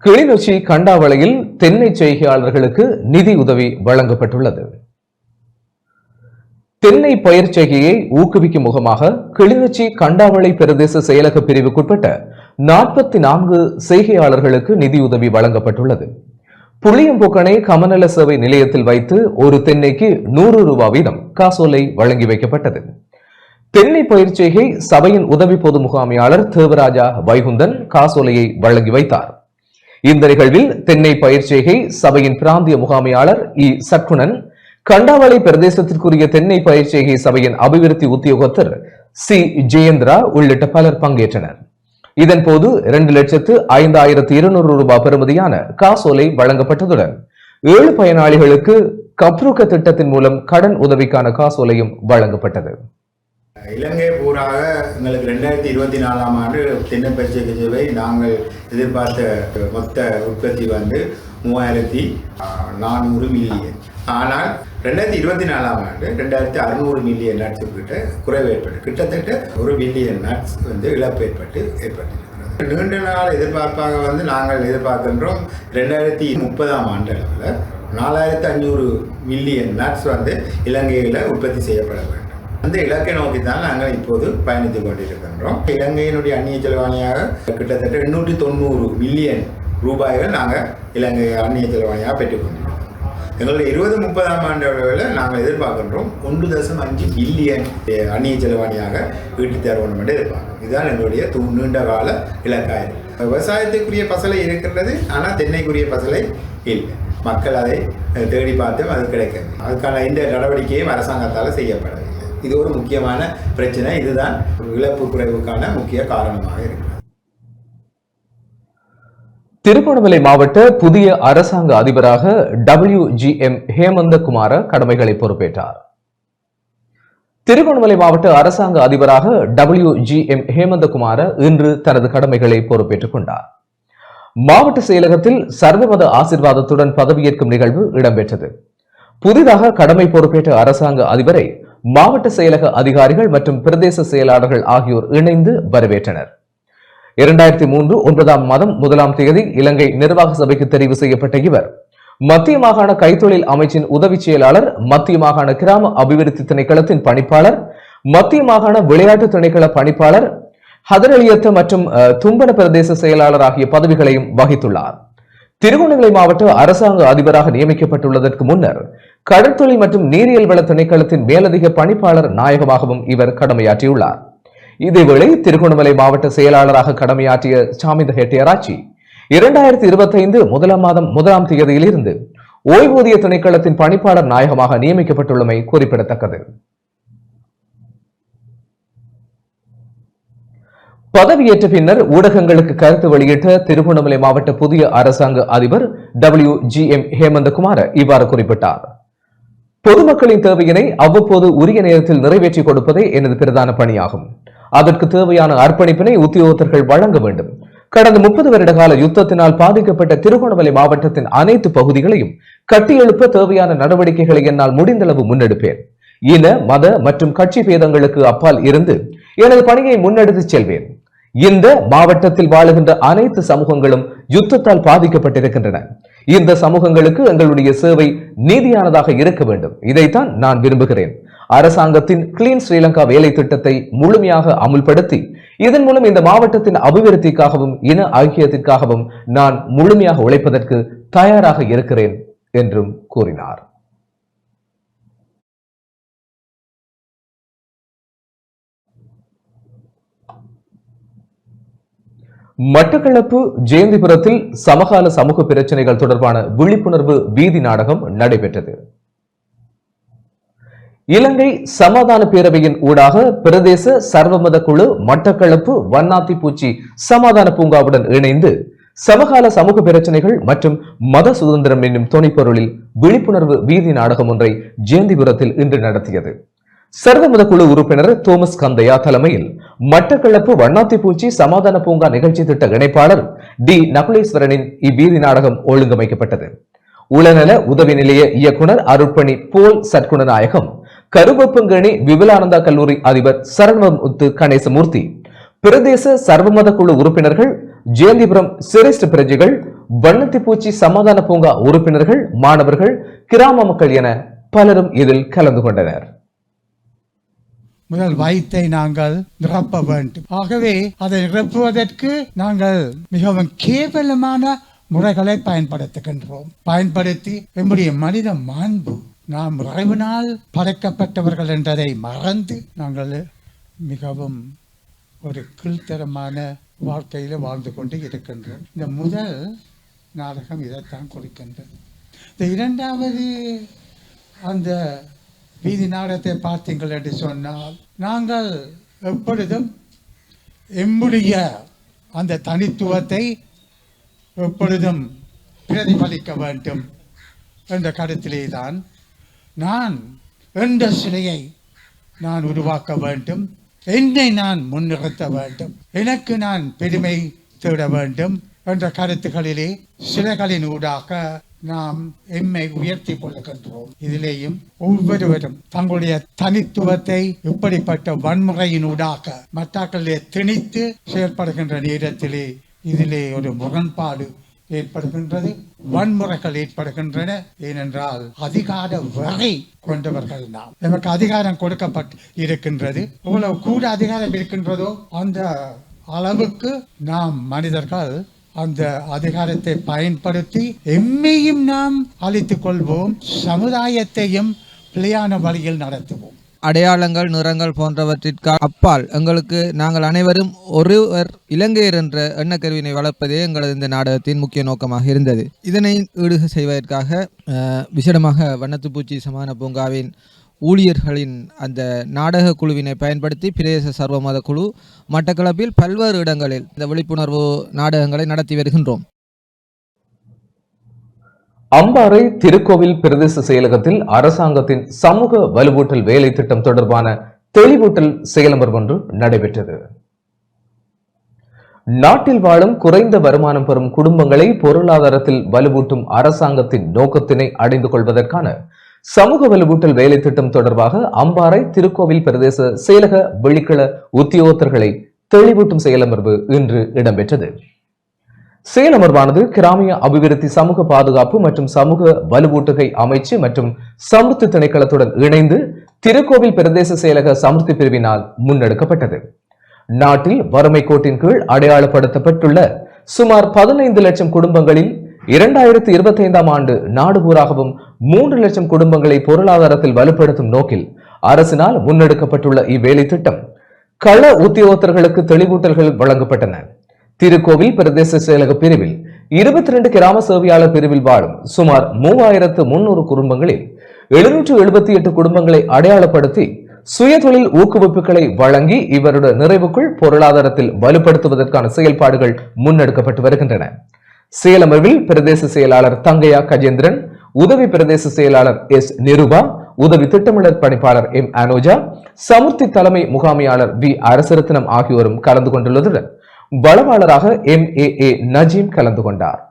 கிளிநொச்சி கண்டாவளையில் தென்னை செய்கையாளர்களுக்கு நிதி உதவி வழங்கப்பட்டுள்ளது. தென்னை பயிர் செய்கையை ஊக்குவிக்கும் முகமாக கிளிநொச்சி கண்டாவளை பிரதேச செயலக பிரிவுக்குட்பட்ட 44 செய்கையாளர்களுக்கு நிதியுதவி வழங்கப்பட்டுள்ளது. புளியம்பொக்கனை கமநல சேவை நிலையத்தில் வைத்து ஒரு தென்னைக்கு 100 ரூபாய் வீதம் காசோலை வழங்கி வைக்கப்பட்டது. தென்னை பயிர் செய்கை சபையின் உதவி பொது முகாமையாளர் தேவராஜா வைகுந்தன் காசோலையை வழங்கி வைத்தார். இந்த நிகழ்வில் தென்னை பயிர் செய்கை சபையின் பிராந்திய முகாமையாளர் சக்குணன், கண்டாவளை பிரதேசத்திற்குரிய தென்னை பயிர் செய்கை சபையின் அபிவிருத்தி உத்தியோகத்தர் ஜெயேந்திரா உள்ளிட்ட பலர் பங்கேற்றனர். இதன்போது 2,05,200 ரூபாய் பெறுமதியான காசோலை வழங்கப்பட்டதுடன் 7 பயனாளிகளுக்கு கப்ருக்க திட்டத்தின் மூலம் கடன் உதவிக்கான காசோலையும் வழங்கப்பட்டது. இலங்கை பூராக எங்களுக்கு 2024ஆம் ஆண்டு தென்னை பயிர் சேவை நாங்கள் எதிர்பார்த்த மொத்த உற்பத்தி 3,400 மில்லியன். ஆனால் 2024ஆம் ஆண்டு 2,600 மில்லியன் நட்ஸ் கிட்ட குறைவு ஏற்பட்டு கிட்டத்தட்ட 1 பில்லியன் நட்ஸ் இழப்பு ஏற்பட்டிருக்கிறது. நீண்ட நாள் எதிர்பார்ப்பாக நாங்கள் எதிர்பார்க்கின்றோம் 2030ஆம் ஆண்டு அளவில் 4,500 மில்லியன் நட்ஸ் இலங்கையில் உற்பத்தி செய்யப்பட வேண்டும். அந்த இலக்கை நோக்கி தான் நாங்கள் இப்போது பயணித்துக் கொண்டிருக்கின்றோம். இலங்கையினுடைய அந்நிய செலவாணியாக கிட்டத்தட்ட 890 மில்லியன் ரூபாய்கள் நாங்கள் இலங்கை அந்நிய செலவாணியாக பெற்றுக்கொண்டிருக்கிறோம். எங்களுடைய 2030ஆம் ஆண்டு அளவில் நாங்கள் எதிர்பார்க்கின்றோம் 1.5 பில்லியன் அந்நிய செலவாணியாக ஈட்டித் தருவோம் என்று எதிர்பார்க்கிறோம். இதுதான் எங்களுடைய நீண்ட கால இலக்காயம். விவசாயத்துக்குரிய பசலை இருக்கின்றது, ஆனால் தென்னைக்குரிய பசலை இல்லை. மக்கள் அதை தேடி பார்த்தும் அது கிடைக்கிறது. அதுக்கான இந்த நடவடிக்கையும் அரசாங்கத்தால் செய்யப்படவில்லை. இது ஒரு முக்கியமான பிரச்சனை. இதுதான் இழப்பு குறைவுக்கான முக்கிய காரணமாக இருக்கிறது. திருகோணமலை மாவட்ட புதிய அரசாங்க அதிபராக WGM ஹேமந்தகுமார கடமைகளை பொறுப்பேற்றார். திருகோணமலை மாவட்ட அரசாங்க அதிபராக WGM ஹேமந்தகுமார இன்று தனது கடமைகளை பொறுப்பேற்றுக் கொண்டார். மாவட்ட செயலகத்தில் சர்வமத ஆசீர்வாதத்துடன் பதவியேற்கும் நிகழ்வு இடம்பெற்றது. புதிதாக கடமை பொறுப்பேற்ற அரசாங்க அதிபரை மாவட்ட செயலக அதிகாரிகள் மற்றும் பிரதேச செயலாளர்கள் ஆகியோர் இணைந்து வரவேற்றனர். 2003 9ஆம் மாதம் 1ஆம் தேதி இலங்கை நிர்வாக சபைக்கு தெரிவு செய்யப்பட்ட இவர் மத்திய மாகாண கைத்தொழில் அமைச்சின் உதவி செயலாளர், மத்திய மாகாண கிராம அபிவிருத்தி திணைக்களத்தின் பணிப்பாளர், மத்திய மாகாண விளையாட்டு திணைக்கள பணிப்பாளர், ஹதரளியத்த மற்றும் தும்பன பிரதேச செயலாளர் ஆகிய பதவிகளையும் வகித்துள்ளார். திருகோணமலை மாவட்ட அரசாங்க அதிபராக நியமிக்கப்பட்டுள்ளதற்கு முன்னர் கடற்தொழில் மற்றும் நீரியல் வள திணைக்களத்தின் மேலதிக பணிப்பாளர் நாயகமாகவும் இவர் கடமையாற்றியுள்ளார். இதேவேளை திருகோணமலை மாவட்ட செயலாளராக கடமையாற்றிய சாமிந்த ஹெட்டியராட்சி 2025 1ஆம் மாதம் 1ஆம் தேதியிலிருந்து ஓய்வூதிய திணைக்களத்தின் பணிப்பாளர் நாயகமாக நியமிக்கப்பட்டுள்ளமை குறிப்பிடத்தக்கது. பதவியேற்ற பின்னர் ஊடகங்களுக்கு கருத்து வெளியிட்ட திருகோணமலை மாவட்ட புதிய அரசாங்க அதிபர் WGM ஹேமந்தகுமார இவ்வாறு குறிப்பிட்டார். பொதுமக்களின் தேவையினை அவ்வப்போது உரிய நேரத்தில் நிறைவேற்றிக் கொடுப்பதே எனது பிரதான பணியாகும். அதற்கு தேவையான அர்ப்பணிப்பினை உத்தியோகத்தர்கள் வழங்க வேண்டும். கடந்த 30 வருட கால யுத்தத்தினால் பாதிக்கப்பட்ட திருகோணமலை மாவட்டத்தின் அனைத்து பகுதிகளையும் கட்டியெழுப்ப தேவையான நடவடிக்கைகளை என்னால் முடிந்தளவு முன்னெடுப்பேன். இன, மத மற்றும் கட்சி பேதங்களுக்கு அப்பால் இருந்து எனது பணியை முன்னெடுத்துச் செல்வேன். இந்த மாவட்டத்தில் வாழுகின்ற அனைத்து சமூகங்களும் யுத்தத்தால் பாதிக்கப்பட்டிருக்கின்றன. இந்த சமூகங்களுக்கு எங்களுடைய சேவை நீதியானதாக இருக்க வேண்டும். இதைத்தான் நான் விரும்புகிறேன். அரசாங்கத்தின் கிளீன் ஸ்ரீலங்கா வேலை திட்டத்தை முழுமையாக அமுல்படுத்தி இதன் மூலம் இந்த மாவட்டத்தின் அபிவிருத்திக்காகவும் இன ஐக்கியத்திற்காகவும் நான் முழுமையாக உழைப்பதற்கு தயாராக இருக்கிறேன் என்றும் கூறினார். மட்டக்களப்பு ஜெயந்திபுரத்தில் சமகால சமூக பிரச்சனைகள் தொடர்பான விழிப்புணர்வு வீதி நாடகம் நடைபெற்றது. இலங்கை சமாதான பேரவையின் ஊடாக பிரதேச சர்வமத குழு மட்டக்களப்பு வண்ணாத்திப்பூச்சி சமாதான பூங்காவுடன் இணைந்து சமகால சமூக பிரச்சனைகள் மற்றும் மத சுதந்திரம் என்னும் துணைப்பொருளில் விழிப்புணர்வு வீதி நாடகம் ஒன்றை ஜெயந்திபுரத்தில் இன்று நடத்தியது. சர்வமத குழு உறுப்பினர் தோமஸ் கந்தையா தலைமையில் மட்டக்களப்பு வண்ணாத்திப்பூச்சி சமாதான பூங்கா நிகழ்ச்சி திட்ட இணைப்பாளர் டி நகுலேஸ்வரனின் இவ்வீதி நாடகம் ஒழுங்கமைக்கப்பட்டது. உளநல உதவி நிலைய இயக்குனர் அருட்பணி போல் சற்குணநாயகம், கருவப்பங்கணி விபுலானந்தா கல்லூரி அதிபர் சரண்முத்து கணேசமூர்த்தி, பிரதேச சர்வமத குழு உறுப்பினர்கள், ஜெயந்திபுரம் சிரேஷ்ட பிரஜைகள், வண்ணத்திப்பூச்சி சமாதான பூங்கா உறுப்பினர்கள், மாணவர்கள், கிராம மக்கள் என பலரும் இதில் கலந்து கொண்டனர். முதல் வயிற்றை நாங்கள் நிரப்ப வேண்டும். ஆகவே அதை நிரப்புவதற்கு நாங்கள் மிகவும் கேவலமான முறைகளை பயன்படுத்தி நம்முடைய மனித மாண்பு, நாம் இறைவனால் படைக்கப்பட்டவர்கள் என்றதை மறந்து நாங்கள் மிகவும் ஒரு கீழ்த்தரமான வாழ்க்கையில வாழ்ந்து கொண்டு இருக்கின்றோம். இந்த முதல் நாடகம் இதைத்தான் குறிக்கின்றது. இந்த இரண்டாவது அந்த வீதி நாடகத்தை பார்த்தீங்கள் என்று சொன்னால், நாங்கள் எப்பொழுதும் எம்முடைய அந்த தனித்துவத்தை எப்பொழுதும் பிரதிபலிக்க வேண்டும் என்ற கருத்திலே தான் நான் என்ற சிலையை நான் உருவாக்க வேண்டும், என்னை நான் முன்னிறுத்த வேண்டும், எனக்கு நான் பெருமை தேட வேண்டும் என்ற கருத்துக்களிலே சிலைகளின் ஊடாக நாம் எம்மை உயர்த்தி கொள்கின்றோம். இதிலேயும் ஒவ்வொருவரும் தங்களுடைய தனித்துவத்தை இப்படிப்பட்ட வன்முறையினூடாக மற்றவர்களை திணித்து செயல்படுகின்ற நேரத்திலே இதிலே ஒரு முரண்பாடு ஏற்படுகின்றது, வன்முறைகள் ஏற்படுகின்றன. ஏனென்றால் அதிகார வகை கொண்டவர்கள் நாம், நமக்கு அதிகாரம் கொடுக்கப்பட்டு இருக்கின்றது. எவ்வளவு கூட அதிகாரம் இருக்கின்றதோ அந்த அளவுக்கு நாம் மனிதர்கள் அந்த அதிகாரத்தை பயன்படுத்தி எம்மையும் நாம் அழித்துக் கொள்வோம், சமுதாயத்தையும் பிழையான வழியில் நடத்துவோம். அடையாளங்கள், நிறங்கள் போன்றவற்றிற்கு அப்பால் எங்களுக்கு நாங்கள் அனைவரும் ஒருவர் இலங்கையர் என்ற எண்ணக்கருவினை வளர்ப்பதே எங்களது இந்த நாடகத்தின் முக்கிய நோக்கமாக இருந்தது. இதனை ஈடுக செய்வதற்காக விசேடமாக வண்ணத்துப்பூச்சி சமாதான பூங்காவின் ஊழியர்களின் அந்த நாடக குழுவினை பயன்படுத்தி பிரதேச சர்வமத குழு மட்டக்களப்பில் பல்வேறு இடங்களில் இந்த விழிப்புணர்வு நாடகங்களை நடத்தி வருகின்றோம். அம்பாறை திருக்கோவில் பிரதேச செயலகத்தில் அரசாங்கத்தின் சமூக வலுவூட்டல் வேலை திட்டம் தொடர்பான தெளிவூட்டல் செயலமர்வு ஒன்று நடைபெற்றது. நாட்டில் வாழும் குறைந்த வருமானம் பெறும் குடும்பங்களை பொருளாதாரத்தில் வலுவூட்டும் அரசாங்கத்தின் நோக்கத்தினை அடைந்து கொள்வதற்கான சமூக வலுவூட்டல் வேலை திட்டம் தொடர்பாக அம்பாறை திருக்கோவில் பிரதேச செயலக வெளிக்கள உத்தியோகத்தர்களை தெளிவூட்டும் செயலமர்வு இன்று இடம்பெற்றது. செயலமர்வானது கிராமிய அபிவிருத்தி, சமூக பாதுகாப்பு மற்றும் சமூக வலுவூட்டுகை அமைச்சு மற்றும் சமுர்த்தி திணைக்களத்துடன் இணைந்து திருக்கோவில் பிரதேச செயலக சமுர்த்தி பிரிவினால் முன்னெடுக்கப்பட்டது. நாட்டில் வறுமை கோட்டின் கீழ் அடையாளப்படுத்தப்பட்டுள்ள சுமார் 15 லட்சம் குடும்பங்களில் 2025ஆம் ஆண்டு நாடு பூராகவும் 3 லட்சம் குடும்பங்களை பொருளாதாரத்தில் வலுப்படுத்தும் நோக்கில் அரசினால் முன்னெடுக்கப்பட்டுள்ள இவ்வேலை திட்டம் கள உத்தியோகத்தர்களுக்கு தெளிவூட்டல்கள் வழங்கப்பட்டன. திருக்கோவில் பிரதேச செயலக பிரிவில் 22 கிராம சேவையாளர் பிரிவில் வாழும் சுமார் 3300 குடும்பங்களில் 778 குடும்பங்களை அடையாளப்படுத்தி சுயதொழில் ஊக்குவிப்புகளை வழங்கி இவருடைய நிறைவுக்குள் பொருளாதாரத்தில் வலுப்படுத்துவதற்கான செயல்பாடுகள் முன்னெடுக்கப்பட்டு வருகின்றன. செயலமர்வில் பிரதேச செயலாளர் தங்கையா கஜேந்திரன், உதவி பிரதேச செயலாளர் எஸ் நிருபா, உதவி திட்டமிடல் பணிப்பாளர் எம் அனோஜா, சமுர்த்தி தலைமை முகாமையாளர் வி அரசரத்னம் ஆகியோரும் கலந்து கொண்டுள்ளதுடன் வளவாளராக MAA நஜீம் கலந்து கொண்டார்.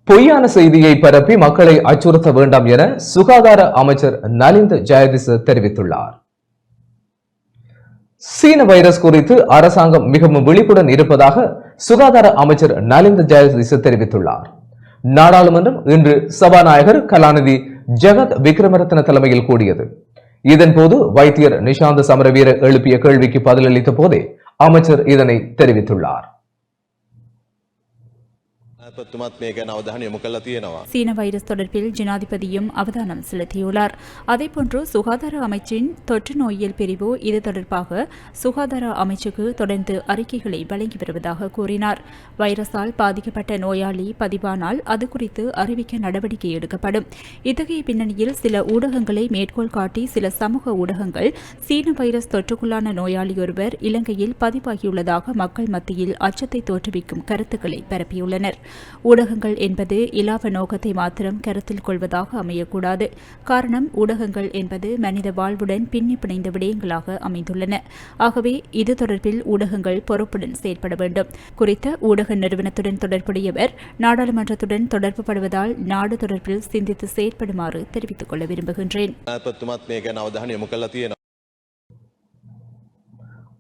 பொய்யான செய்தியை பரப்பி மக்களை அச்சுறுத்த வேண்டாம் என சுகாதார அமைச்சர் நலிந்த ஜெயதிச தெரிவித்துள்ளார். சீன வைரஸ் குறித்து அரசாங்கம் மிகவும் விழிப்புடன் இருப்பதாக சுகாதார அமைச்சர் நலிந்த ஜெயதிச தெரிவித்துள்ளார். நாடாளுமன்றம் இன்று சபாநாயகர் கலாநிதி ஜெகத் விக்ரமரத்ன தலைமையில் கூடியது. இதன்போது வைத்தியர் நிஷாந்த சமரவீர எழுப்பிய கேள்விக்கு பதிலளித்த போதே அமைச்சர் இதனை தெரிவித்துள்ளார். சீன வைரஸ் தொடர்பில் ஜனாதிபதியும் அவதானம் செலுத்தியுள்ளார். அதேபோன்று சுகாதார அமைச்சின் தொற்று நோயியல் பிரிவு இது தொடர்பாக சுகாதார அமைச்சுக்கு தொடர்ந்து அறிக்கைகளை வழங்கி வருவதாக கூறினார். வைரஸால் பாதிக்கப்பட்ட நோயாளி பதிவானால் அது குறித்து அறிவிக்க நடவடிக்கை எடுக்கப்படும். இத்தகைய பின்னணியில் சில ஊடகங்களை மேற்கோள் காட்டி சில சமூக ஊடகங்கள் சீன வைரஸ் தொற்றுக்குள்ளான நோயாளி ஒருவர் இலங்கையில் பதிவாகியுள்ளதாக மக்கள் மத்தியில் அச்சத்தை தோற்றுவிக்கும் கருத்துக்களை பரப்பியுள்ளனர். ஊடகங்கள் என்பது இலாப நோக்கத்தை மாத்திரம் கருத்தில் கொள்வதாக அமையக்கூடாது. காரணம், ஊடகங்கள் என்பது மனித வாழ்வுடன் பின்னி பிணைந்த விடயங்களாக அமைந்துள்ளன. ஆகவே இது தொடர்பில் ஊடகங்கள் பொறுப்புடன் செயற்பட வேண்டும். குறித்த ஊடக நிறுவனத்துடன் தொடர்புடையவர் நாடாளுமன்றத்துடன் தொடர்பு படுவதால் நாடு தொடர்பில் சிந்தித்து செயற்படுமாறு தெரிவித்துக் கொள்ள விரும்புகின்றேன்.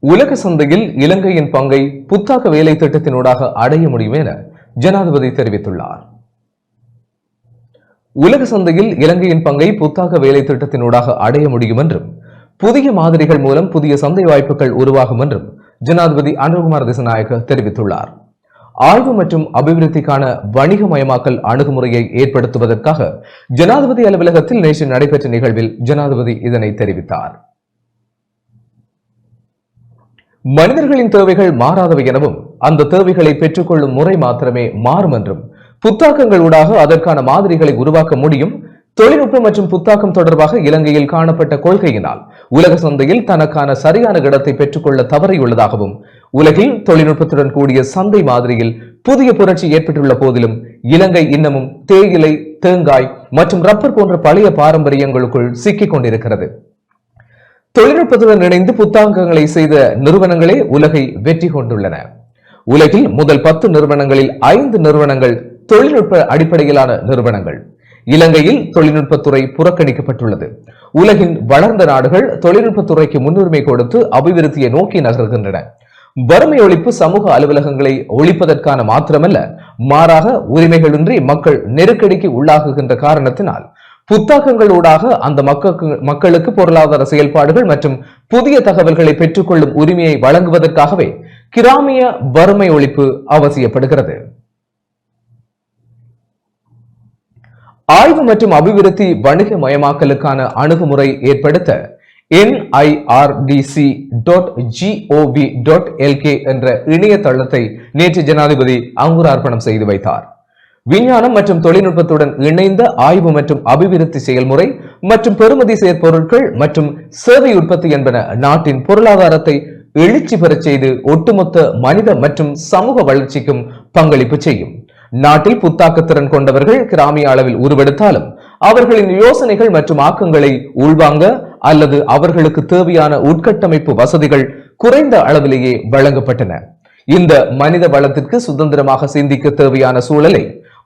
உலக சந்தையில் இலங்கையின் பங்கை புத்தாக்க வேலை திட்டத்தினூடாக அடைய முடியும் என ஜனாதிபதி தெரிவித்துள்ளார். உலக சந்தையில் இலங்கையின் பங்கை புத்தாக்க வேலை திட்டத்தினூடாக அடைய முடியும் என்றும் புதிய மாதிரிகள் மூலம் புதிய சந்தை வாய்ப்புகள் உருவாகும் என்றும் ஜனாதிபதி அனுரகுமார் திசாநாயக்க தெரிவித்துள்ளார். ஆய்வு மற்றும் அபிவிருத்திக்கான வணிகமயமாக்கல் அணுகுமுறையை ஏற்படுத்துவதற்காக ஜனாதிபதி அலுவலகத்தில் நேற்று நடைபெற்ற நிகழ்வில் ஜனாதிபதி இதனை தெரிவித்தார். மனிதர்களின் தேவைகள் மாறாதவை எனவும் அந்த தேவைகளை பெற்றுக்கொள்ளும் முறை மாத்திரமே மாறும் என்றும் புத்தாக்கங்களூடாக அதற்கான மாதிரிகளை உருவாக்க முடியும். தொழில்நுட்பம் மற்றும் புத்தாக்கம் தொடர்பாக இலங்கையில் காணப்பட்ட கொள்கையினால் உலக சந்தையில் தனக்கான சரியான இடத்தை பெற்றுக்கொள்ள தவறியுள்ளதாகவும் உலகில் தொழில்நுட்பத்துடன் கூடிய சந்தை மாதிரியில் புதிய புரட்சி ஏற்பட்டுள்ள போதிலும் இலங்கை இன்னமும் தேயிலை, தேங்காய் மற்றும் ரப்பர் போன்ற பழைய பாரம்பரியங்களுக்குள் சிக்கிக் கொண்டிருக்கிறது. தொழில்நுட்பத்துடன் இணைந்து புத்தாக்கங்களை செய்த நிறுவனங்களே உலகை வெற்றி கொண்டுள்ளன. உலகில் முதல் 10 நிறுவனங்களில் 5 நிறுவனங்கள் தொழில்நுட்ப அடிப்படையிலான நிறுவனங்கள். இலங்கையில் தொழில்நுட்பத்துறை புறக்கணிக்கப்பட்டுள்ளது. உலகின் வளர்ந்த நாடுகள் தொழில்நுட்பத்துறைக்கு முன்னுரிமை கொடுத்து அபிவிருத்தியை நோக்கி நகர்கின்றன. வறுமை ஒழிப்பு சமூக அலுவலகங்களை ஒழிப்பதற்கான மாத்திரமல்ல, மாறாக உரிமைகளின்றி மக்கள் நெருக்கடிக்கு உள்ளாகுகின்ற காரணத்தினால் புத்தாக்கங்களூடாக அந்த மக்களுக்கு பொருளாதார செயல்பாடுகள் மற்றும் புதிய தகவல்களை பெற்றுக்கொள்ளும் உரிமையை வழங்குவதற்காகவே கிராமிய வறுமை ஒழிப்பு அவசியப்படுகிறது. ஆய்வு மற்றும் அபிவிருத்தி வணிக மயமாக்கலுக்கான அணுகுமுறை ஏற்படுத்த nirdc.gov.lk என்ற இணையதளத்தை நேற்று ஜனாதிபதி அங்குரார்ப்பணம் செய்து வைத்தார். விஞ்ஞானம் மற்றும் தொழில்நுட்பத்துடன் இணைந்த ஆய்வு மற்றும் அபிவிருத்தி செயல்முறை மற்றும் பெறுமதி செயற்பொருட்கள் மற்றும் சேவை உற்பத்தி என்பன நாட்டின் பொருளாதாரத்தை எழுச்சி பெறச் செய்து ஒட்டுமொத்த மனித மற்றும் சமூக வளர்ச்சிக்கும் பங்களிப்பு செய்யும். நாட்டில் புத்தாக்கத்திறன் கொண்டவர்கள் கிராமிய அளவில் உருவெடுத்தாலும் அவர்களின் யோசனைகள் மற்றும் ஆக்கங்களை உள்வாங்க அல்லது அவர்களுக்கு தேவையான உட்கட்டமைப்பு வசதிகள் குறைந்த அளவிலேயே வழங்கப்பட்டன. இந்த மனித வளத்திற்கு சுதந்திரமாக சிந்திக்க தேவையான சூழலை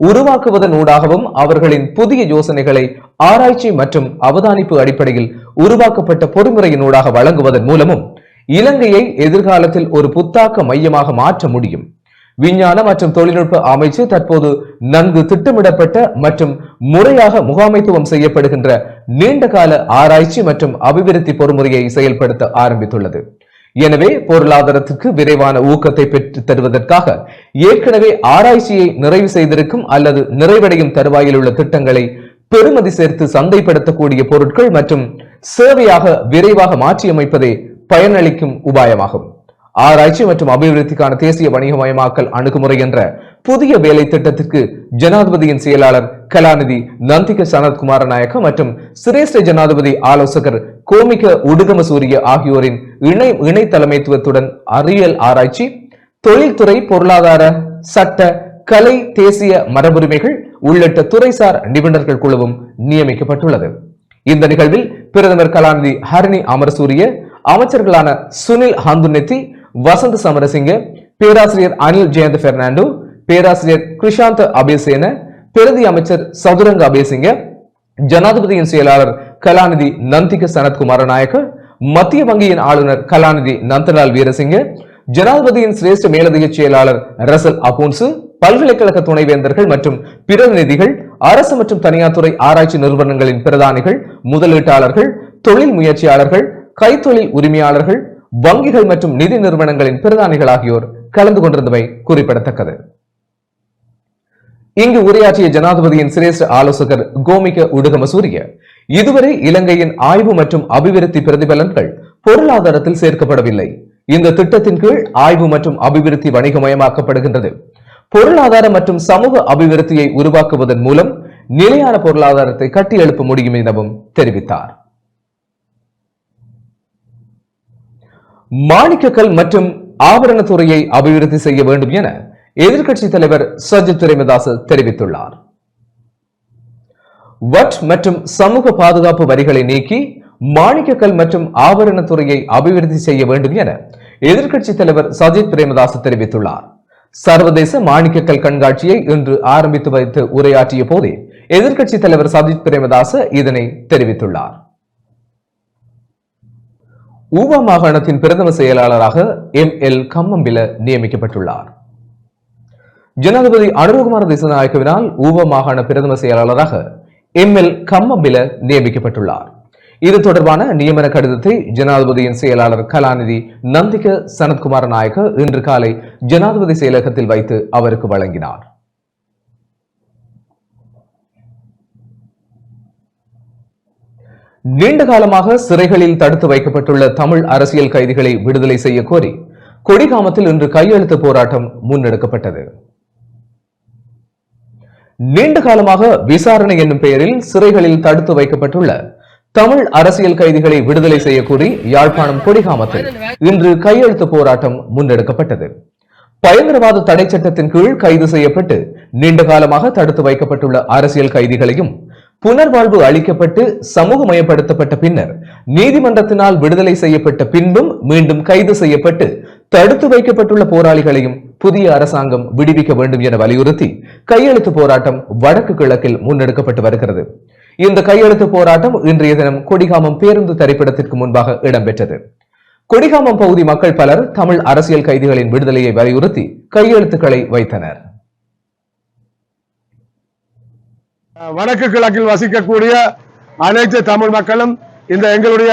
உருவாக்குவதன் ஊடாகவும் அவர்களின் புதிய யோசனைகளை ஆராய்ச்சி மற்றும் அவதானிப்பு அடிப்படையில் உருவாக்கப்பட்ட பொறிமுறையினூடாக வழங்குவதன் மூலமும் இலங்கையை எதிர்காலத்தில் ஒரு புத்தாக்க மையமாக மாற்ற முடியும். விஞ்ஞான மற்றும் தொழில்நுட்ப அமைச்சு தற்போது நன்கு திட்டமிடப்பட்ட மற்றும் முறையாக முகாமைத்துவம் செய்யப்படுகின்ற நீண்டகால ஆராய்ச்சி மற்றும் அபிவிருத்தி பொறிமுறையை செயல்படுத்த ஆரம்பித்துள்ளது. எனவே பொருளாதாரத்துக்கு விரைவான ஊக்கத்தை பெற்று தருவதற்காக ஏற்கனவே ஆராய்ச்சியை நிறைவு செய்திருக்கும் அல்லது நிறைவடையும் தருவாயில் உள்ள திட்டங்களை பெறுமதி சேர்த்து சந்தைப்படுத்தக்கூடிய பொருட்கள் மற்றும் சேவையாக விரைவாக மாற்றியமைப்பதே பயனளிக்கும் உபாயமாகும். ஆராய்ச்சி மற்றும் அபிவிருத்திக்கான தேசிய வணிகமயமாக்கல் அணுகுமுறை என்ற புதிய வேலை திட்டத்திற்கு ஜனாதிபதியின் செயலாளர் கலாநிதி நந்திக சனத்குமார நாயக்க மற்றும் சிரேஷ்ட ஜனாதிபதி ஆலோசகர் கோமிக உடுகமசூரிய ஆகியோரின் இணை தலைமைத்துவத்துடன் அறிவியல் ஆராய்ச்சி, தொழில்துறை, பொருளாதார, சட்ட, கலை, தேசிய மரபுரிமைகள் உள்ளிட்ட துறைசார் நிபுணர்கள் குழுவும் நியமிக்கப்பட்டுள்ளது. இந்த நிகழ்வில் பிரதமர் கலாநிதி ஹரணி அமரசூரிய, அமைச்சர்களான சுனில் ஹந்துநெத்தி, வசந்த் சமரசிங்க, பேராசிரியர் அனில் ஜெயந்த் பெர்னாண்டோ, பேராசிரியர் கிருஷாந்த் அபேசேன, பிரதி அமைச்சர் சதுரங்க அபேசிங்க, ஜனாதிபதியின் செயலாளர் கலாநிதி நந்திக சனத்குமார நாயக்க, மத்திய வங்கியின் ஆளுநர் கலாநிதி நந்தலால் வீரசிங்க, ஜனாதிபதியின் சிரேஷ்ட மேலதிக செயலாளர் ரசல் அபோன்சு, பல்கலைக்கழக துணைவேந்தர்கள் மற்றும் பிரதிநிதிகள், அரசு மற்றும் தனியார் துறை ஆராய்ச்சி நிறுவனங்களின் பிரதானிகள், முதலீட்டாளர்கள், தொழில் முயற்சியாளர்கள், கைத்தொழில் உரிமையாளர்கள், வங்கிகள் மற்றும் நிதி நிறுவனங்களின் பிரதானிகள் ஆகியோர் கலந்து கொண்டிருந்தமை குறிப்பிடத்தக்கது. இங்கு உரையாற்றிய ஜனாதிபதியின் சிரேஷ்ட ஆலோசகர் கோமிக உடுகமசூரிய, இதுவரை இலங்கையின் ஆய்வு மற்றும் அபிவிருத்தி பிரதிபலன்கள் பொருளாதாரத்தில் சேர்க்கப்படவில்லை. இந்த திட்டத்தின் கீழ் ஆய்வு மற்றும் அபிவிருத்தி வணிகமயமாக்கப்படுகின்றது. பொருளாதார மற்றும் சமூக அபிவிருத்தியை உருவாக்குவதன் மூலம் நிலையான பொருளாதாரத்தை கட்டியெழுப்ப முடியும் எனவும் தெரிவித்தார். மாணிக்கக்கல் மற்றும் ஆபரணத்துறையை அபிவிருத்தி செய்ய வேண்டும் என எதிர்க்கட்சி தலைவர் சஜித் பிரேமதாச தெரிவித்துள்ளார். வட் மற்றும் சமூக பாதுகாப்பு வரிகளை நீக்கி மாணிக்கக்கல் மற்றும் ஆபரணத்துறையை அபிவிருத்தி செய்ய வேண்டும் என எதிர்க்கட்சி தலைவர் சஜித் பிரேமதாச தெரிவித்துள்ளார். சர்வதேச மாணிக்கக்கல் கண்காட்சியை இன்று ஆரம்பித்து வைத்து உரையாற்றிய போதே எதிர்க்கட்சி தலைவர் சஜித் பிரேமதாச இதனை தெரிவித்துள்ளார். ஊவா மாகாணத்தின் பிரதம செயலாளராக ML கம்மம்பில நியமிக்கப்பட்டுள்ளார். ஜனாதிபதி அனுரகுமார திசாநாயக்கவினால் ஊவா மாகாண பிரதம செயலாளராக ML கம்மம்பில நியமிக்கப்பட்டுள்ளார். இது தொடர்பான நியமன கடிதத்தை ஜனாதிபதியின் செயலாளர் கலாநிதி நந்திக சனத்குமார நாயக்க இன்று காலை ஜனாதிபதி செயலகத்தில் வைத்து அவருக்கு வழங்கினார். நீண்ட காலமாக சிறைகளில் தடுத்து வைக்கப்பட்டுள்ள தமிழ் அரசியல் கைதிகளை விடுதலை செய்ய கோரி கொடிகாமத்தில் இன்று கையெழுத்து போராட்டம் முன்னெடுக்கப்பட்டது. நீண்ட காலமாக விசாரணை என்னும் பெயரில் சிறைகளில் தடுத்து வைக்கப்பட்டுள்ள தமிழ் அரசியல் கைதிகளை விடுதலை செய்ய கோரி யாழ்ப்பாணம் கொடிகாமத்தில் இன்று கையெழுத்து போராட்டம் முன்னெடுக்கப்பட்டது. பயங்கரவாத தடை சட்டத்தின் கீழ் கைது செய்யப்பட்டு நீண்ட காலமாக தடுத்து வைக்கப்பட்டுள்ள அரசியல் கைதிகளையும் புனர்வாழ்வு அளிக்கப்பட்டு சமூகமயப்படுத்தப்பட்ட பின்னர் நீதிமன்றத்தினால் விடுதலை செய்யப்பட்ட பின்பும் மீண்டும் கைது செய்யப்பட்டு தடுத்து வைக்கப்பட்டுள்ள போராளிகளையும் புதிய அரசாங்கம் விடுவிக்க வேண்டும் என வலியுறுத்தி கையெழுத்து போராட்டம் வடக்கு கிழக்கில் முன்னெடுக்கப்பட்டு வருகிறது. இந்த கையெழுத்து போராட்டம் இன்றைய தினம் கொடிகாமம் பேருந்து தரிப்பிடத்திற்கு முன்பாக இடம்பெற்றது. கொடிகாமம் பகுதி மக்கள் பலர் தமிழ் அரசியல் கைதிகளின் விடுதலையை வலியுறுத்தி கையெழுத்துக்களை வைத்தனர். வடக்கு கிழக்கில் வசிக்கக்கூடிய அனைத்து தமிழ் மக்களும் இந்த எங்களுடைய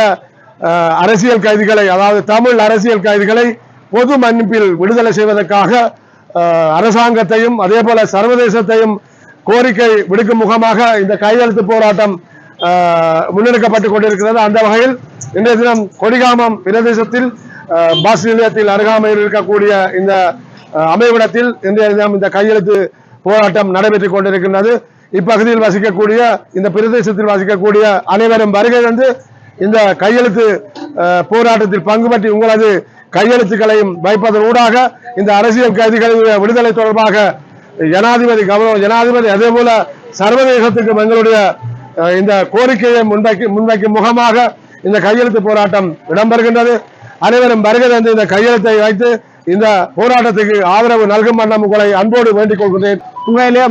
அரசியல் கைதிகளை, அதாவது தமிழ் அரசியல் கைதிகளை பொது மன்னிப்பில் விடுதலை செய்வதற்காக அரசாங்கத்தையும் அதே போல சர்வதேசத்தையும் கோரிக்கை விடுக்கும் முகமாக இந்த கையெழுத்து போராட்டம் முன்னெடுக்கப்பட்டுக் கொண்டிருக்கிறது. அந்த வகையில் இன்றைய தினம் கொடிகாமம் பிரதேசத்தில் பஸ் நிலையத்தில் அருகாமையில் இருக்கக்கூடிய இந்த அமைவிடத்தில் இன்றைய தினம் இந்த கையெழுத்து போராட்டம் நடைபெற்றுக் கொண்டிருக்கின்றது. இப்பகுதியில் வசிக்கக்கூடிய, இந்த பிரதேசத்தில் வசிக்கக்கூடிய அனைவரும் வருகை வந்து இந்த கையெழுத்து போராட்டத்தில் பங்கு பற்றி உங்களது கையெழுத்துக்களையும் வைப்பதன் ஊடாக இந்த அரசியல் கைதிகளுடைய விடுதலை தொடர்பாக ஜனாதிபதி அதே போல சர்வதேசத்துக்கு எங்களுடைய இந்த கோரிக்கையை முன்வைக்கும் முகமாக இந்த கையெழுத்து போராட்டம் இடம்பெறுகின்றது. அனைவரும் வருகை தந்து இந்த கையெழுத்தை வைத்து இந்த போராட்டத்துக்கு ஆதரவு நல்கும் வண்ணம் உங்களை அன்போடு வேண்டிக் கொள்கிறேன். உண்மையிலே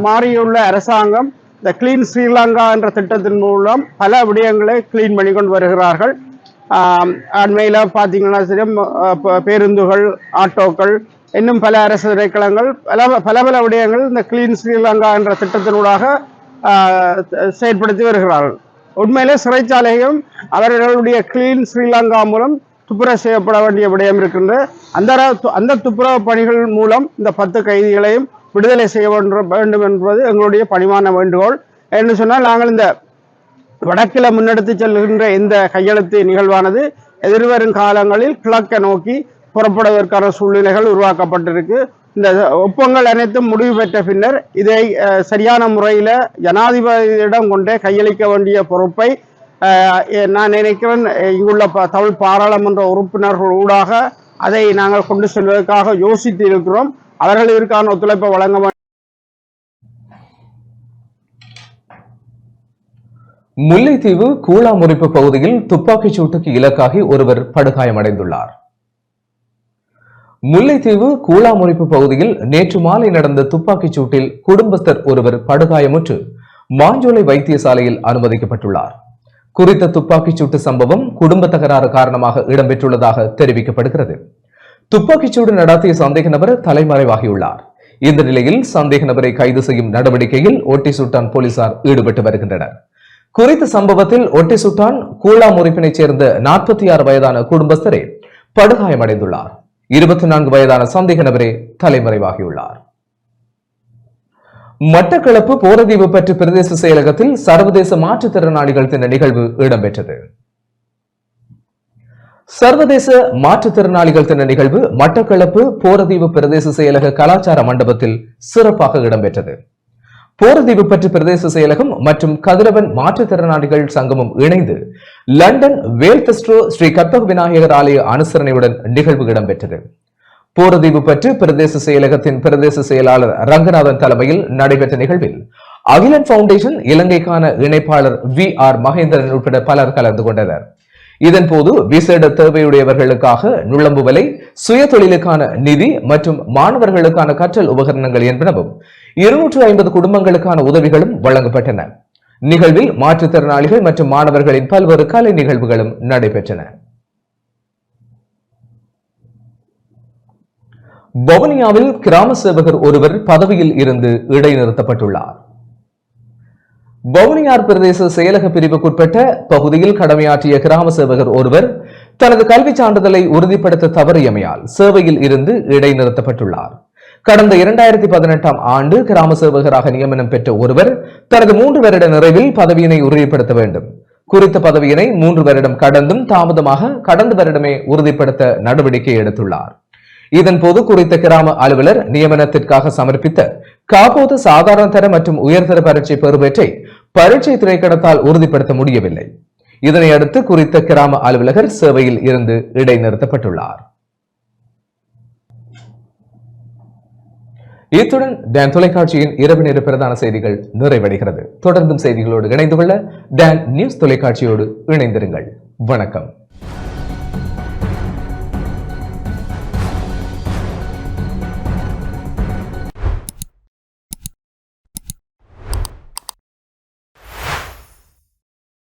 மாறியுள்ள அரசாங்கம் இந்த கிளீன் ஸ்ரீலங்கா என்ற திட்டத்தின் மூலம் பல விடயங்களை கிளீன் பண்ணி கொண்டு வருகிறார்கள். அண்மையில் பார்த்தீங்கன்னா சரி, பேருந்துகள், ஆட்டோக்கள், இன்னும் பல அரசு திணைக்களங்கள் பல விடயங்கள் இந்த கிளீன் ஸ்ரீலங்கா என்ற திட்டத்தினூடாக செயற்படுத்தி வருகிறார்கள். உண்மையிலே சிறைச்சாலையும் அவர்களுடைய கிளீன் ஸ்ரீலங்கா மூலம் துப்புரவு செய்யப்பட வேண்டிய விடயம் இருக்கின்ற அந்த துப்புரவு பணிகள் மூலம் இந்த 10 கைதிகளையும் விடுதலை செய்ய வேண்டும் என்பது எங்களுடைய பணிவான வேண்டுகோள். என்று சொன்னால், நாங்கள் இந்த வடக்கில் முன்னெடுத்து செல்கின்ற இந்த கையெழுத்து நிகழ்வானது எதிர்வரும் காலங்களில் கிழக்கை நோக்கி புறப்படுவதற்கான சூழ்நிலைகள் உருவாக்கப்பட்டிருக்கு. இந்த ஒப்பங்கள் அனைத்தும் முடிவு பெற்ற பின்னர் இதை சரியான முறையில் ஜனாதிபதியிடம் கொண்டே கையளிக்க வேண்டிய பொறுப்பை நான் நினைக்கிறேன் இங்குள்ள தமிழ் பாராளுமன்ற உறுப்பினர்கள் ஊடாக அதை நாங்கள் கொண்டு செல்வதற்காக யோசித்து இருக்கிறோம். அவர்கள் இதற்கான ஒத்துழைப்பை வழங்க முல்லைத்தீவு கூழாமுறிப்பு பகுதியில் துப்பாக்கிச் சூட்டுக்கு இலக்காகி ஒருவர் படுகாயமடைந்துள்ளார். முல்லைத்தீவு கூழாமுறிப்பு பகுதியில் நேற்று மாலை நடந்த துப்பாக்கிச் சூட்டில் குடும்பஸ்தர் ஒருவர் படுகாயமுற்று மாஞ்சோலை வைத்தியசாலையில் அனுமதிக்கப்பட்டுள்ளார். குறித்த துப்பாக்கிச் சூட்டு சம்பவம் குடும்ப தகராறு காரணமாக இடம்பெற்றுள்ளதாக தெரிவிக்கப்படுகிறது. துப்பாக்கிச் சூடு நடத்திய சந்தேக நபர் தலைமறைவாகியுள்ளார். இந்த நிலையில் சந்தேக நபரை கைது செய்யும் நடவடிக்கையில் ஒட்டி சுட்டான் போலீசார் ஈடுபட்டு வருகின்றனர். குறித்த சம்பவத்தில் ஒட்டி சுட்டான் கூழாமுறிப்பினைச் சேர்ந்த 46 வயதான குடும்பஸ்தரே படுகாயமடைந்துள்ளார். 24 வயதான சந்தேக நபரே தலைமறைவாகியுள்ளார். மட்டக்களப்பு போரதீவு பற்று பிரதேச செயலகத்தில் சர்வதேச மாற்றுத்திறனாளிகள் தின நிகழ்வு இடம்பெற்றது. சர்வதேச மாற்றுத்திறனாளிகள் தின நிகழ்வு மட்டக்களப்பு போரதீவு பிரதேச செயலக கலாச்சார மண்டபத்தில் சிறப்பாக இடம்பெற்றது. போரதீவு பற்று பிரதேச செயலகம் மற்றும் கதிரவன் மாற்றுத்திறனாளிகள் சங்கமும் இணைந்து லண்டன் வேல்தெஸ்ட்ரோ ஸ்ரீ கற்பக விநாயகர் ஆலய அனுசரணையுடன் நிகழ்வு இடம்பெற்றது. போரதீவு பற்று பிரதேச செயலகத்தின் பிரதேச செயலாளர் ரங்கநாதன் தலைமையில் நடைபெற்ற நிகழ்வில் அகிலன் பவுண்டேஷன் இலங்கைக்கான இணைப்பாளர் VR மகேந்திரன் உட்பட பலர் கலந்து கொண்டனர். இதன்போது விசேட தேவையுடையவர்களுக்காக நுழம்பு விலை, சுய தொழிலுக்கான நிதி மற்றும் மாணவர்களுக்கான கற்றல் உபகரணங்கள் என்பனவும் 250 குடும்பங்களுக்கான உதவிகளும் வழங்கப்பட்டன. நிகழ்வில் மாற்றுத்திறனாளிகள் மற்றும் மாணவர்களின் பல்வேறு கலை நிகழ்வுகளும் நடைபெற்றன. வவுனியாவில் கிராம சேவகர் ஒருவர் பதவியில் இருந்து இடைநிறுத்தப்பட்டுள்ளார். வவுனியார் பிரதேச செயலக பிரிவுக்குட்பட்ட பகுதியில் கடமையாற்றிய கிராம சேவகர் ஒருவர் தனது கல்வி சான்றிதழை உறுதிப்படுத்த தவறியமையால் சேவையில் இருந்து இடைநிறுத்தப்பட்டுள்ளார். கடந்த 2018ஆம் ஆண்டு கிராம சேவகராக நியமனம் பெற்ற ஒருவர் தனது 3 வருட நிறைவில் பதவியினை உறுதிப்படுத்த வேண்டும். குறித்த பதவியினை 3 வருடம் கடந்தும் தாமதமாக கடந்த வருடமே உறுதிப்படுத்த நடவடிக்கை எடுத்துள்ளார். இதன்போது குறித்த கிராம அலுவலர் நியமனத்திற்காக சமர்ப்பித்த காப்போது சாதாரண தர மற்றும் உயர்தர பரீட்சை பெறுபேற்றை பரீட்சை திணைக்களத்தால் உறுதிப்படுத்த முடியவில்லை. இதனையடுத்து குறித்த கிராம அலுவலகர் சேவையில் இருந்து இடைநிறுத்தப்பட்டுள்ளார். இத்துடன் டான் தொலைக்காட்சியின் இரவு நேர பிரதான செய்திகள் நிறைவடைகிறது. தொடர்ந்தும் செய்திகளோடு இணைந்து கொள்ள டான் நியூஸ் தொலைக்காட்சியோடு இணைந்திருங்கள். வணக்கம்.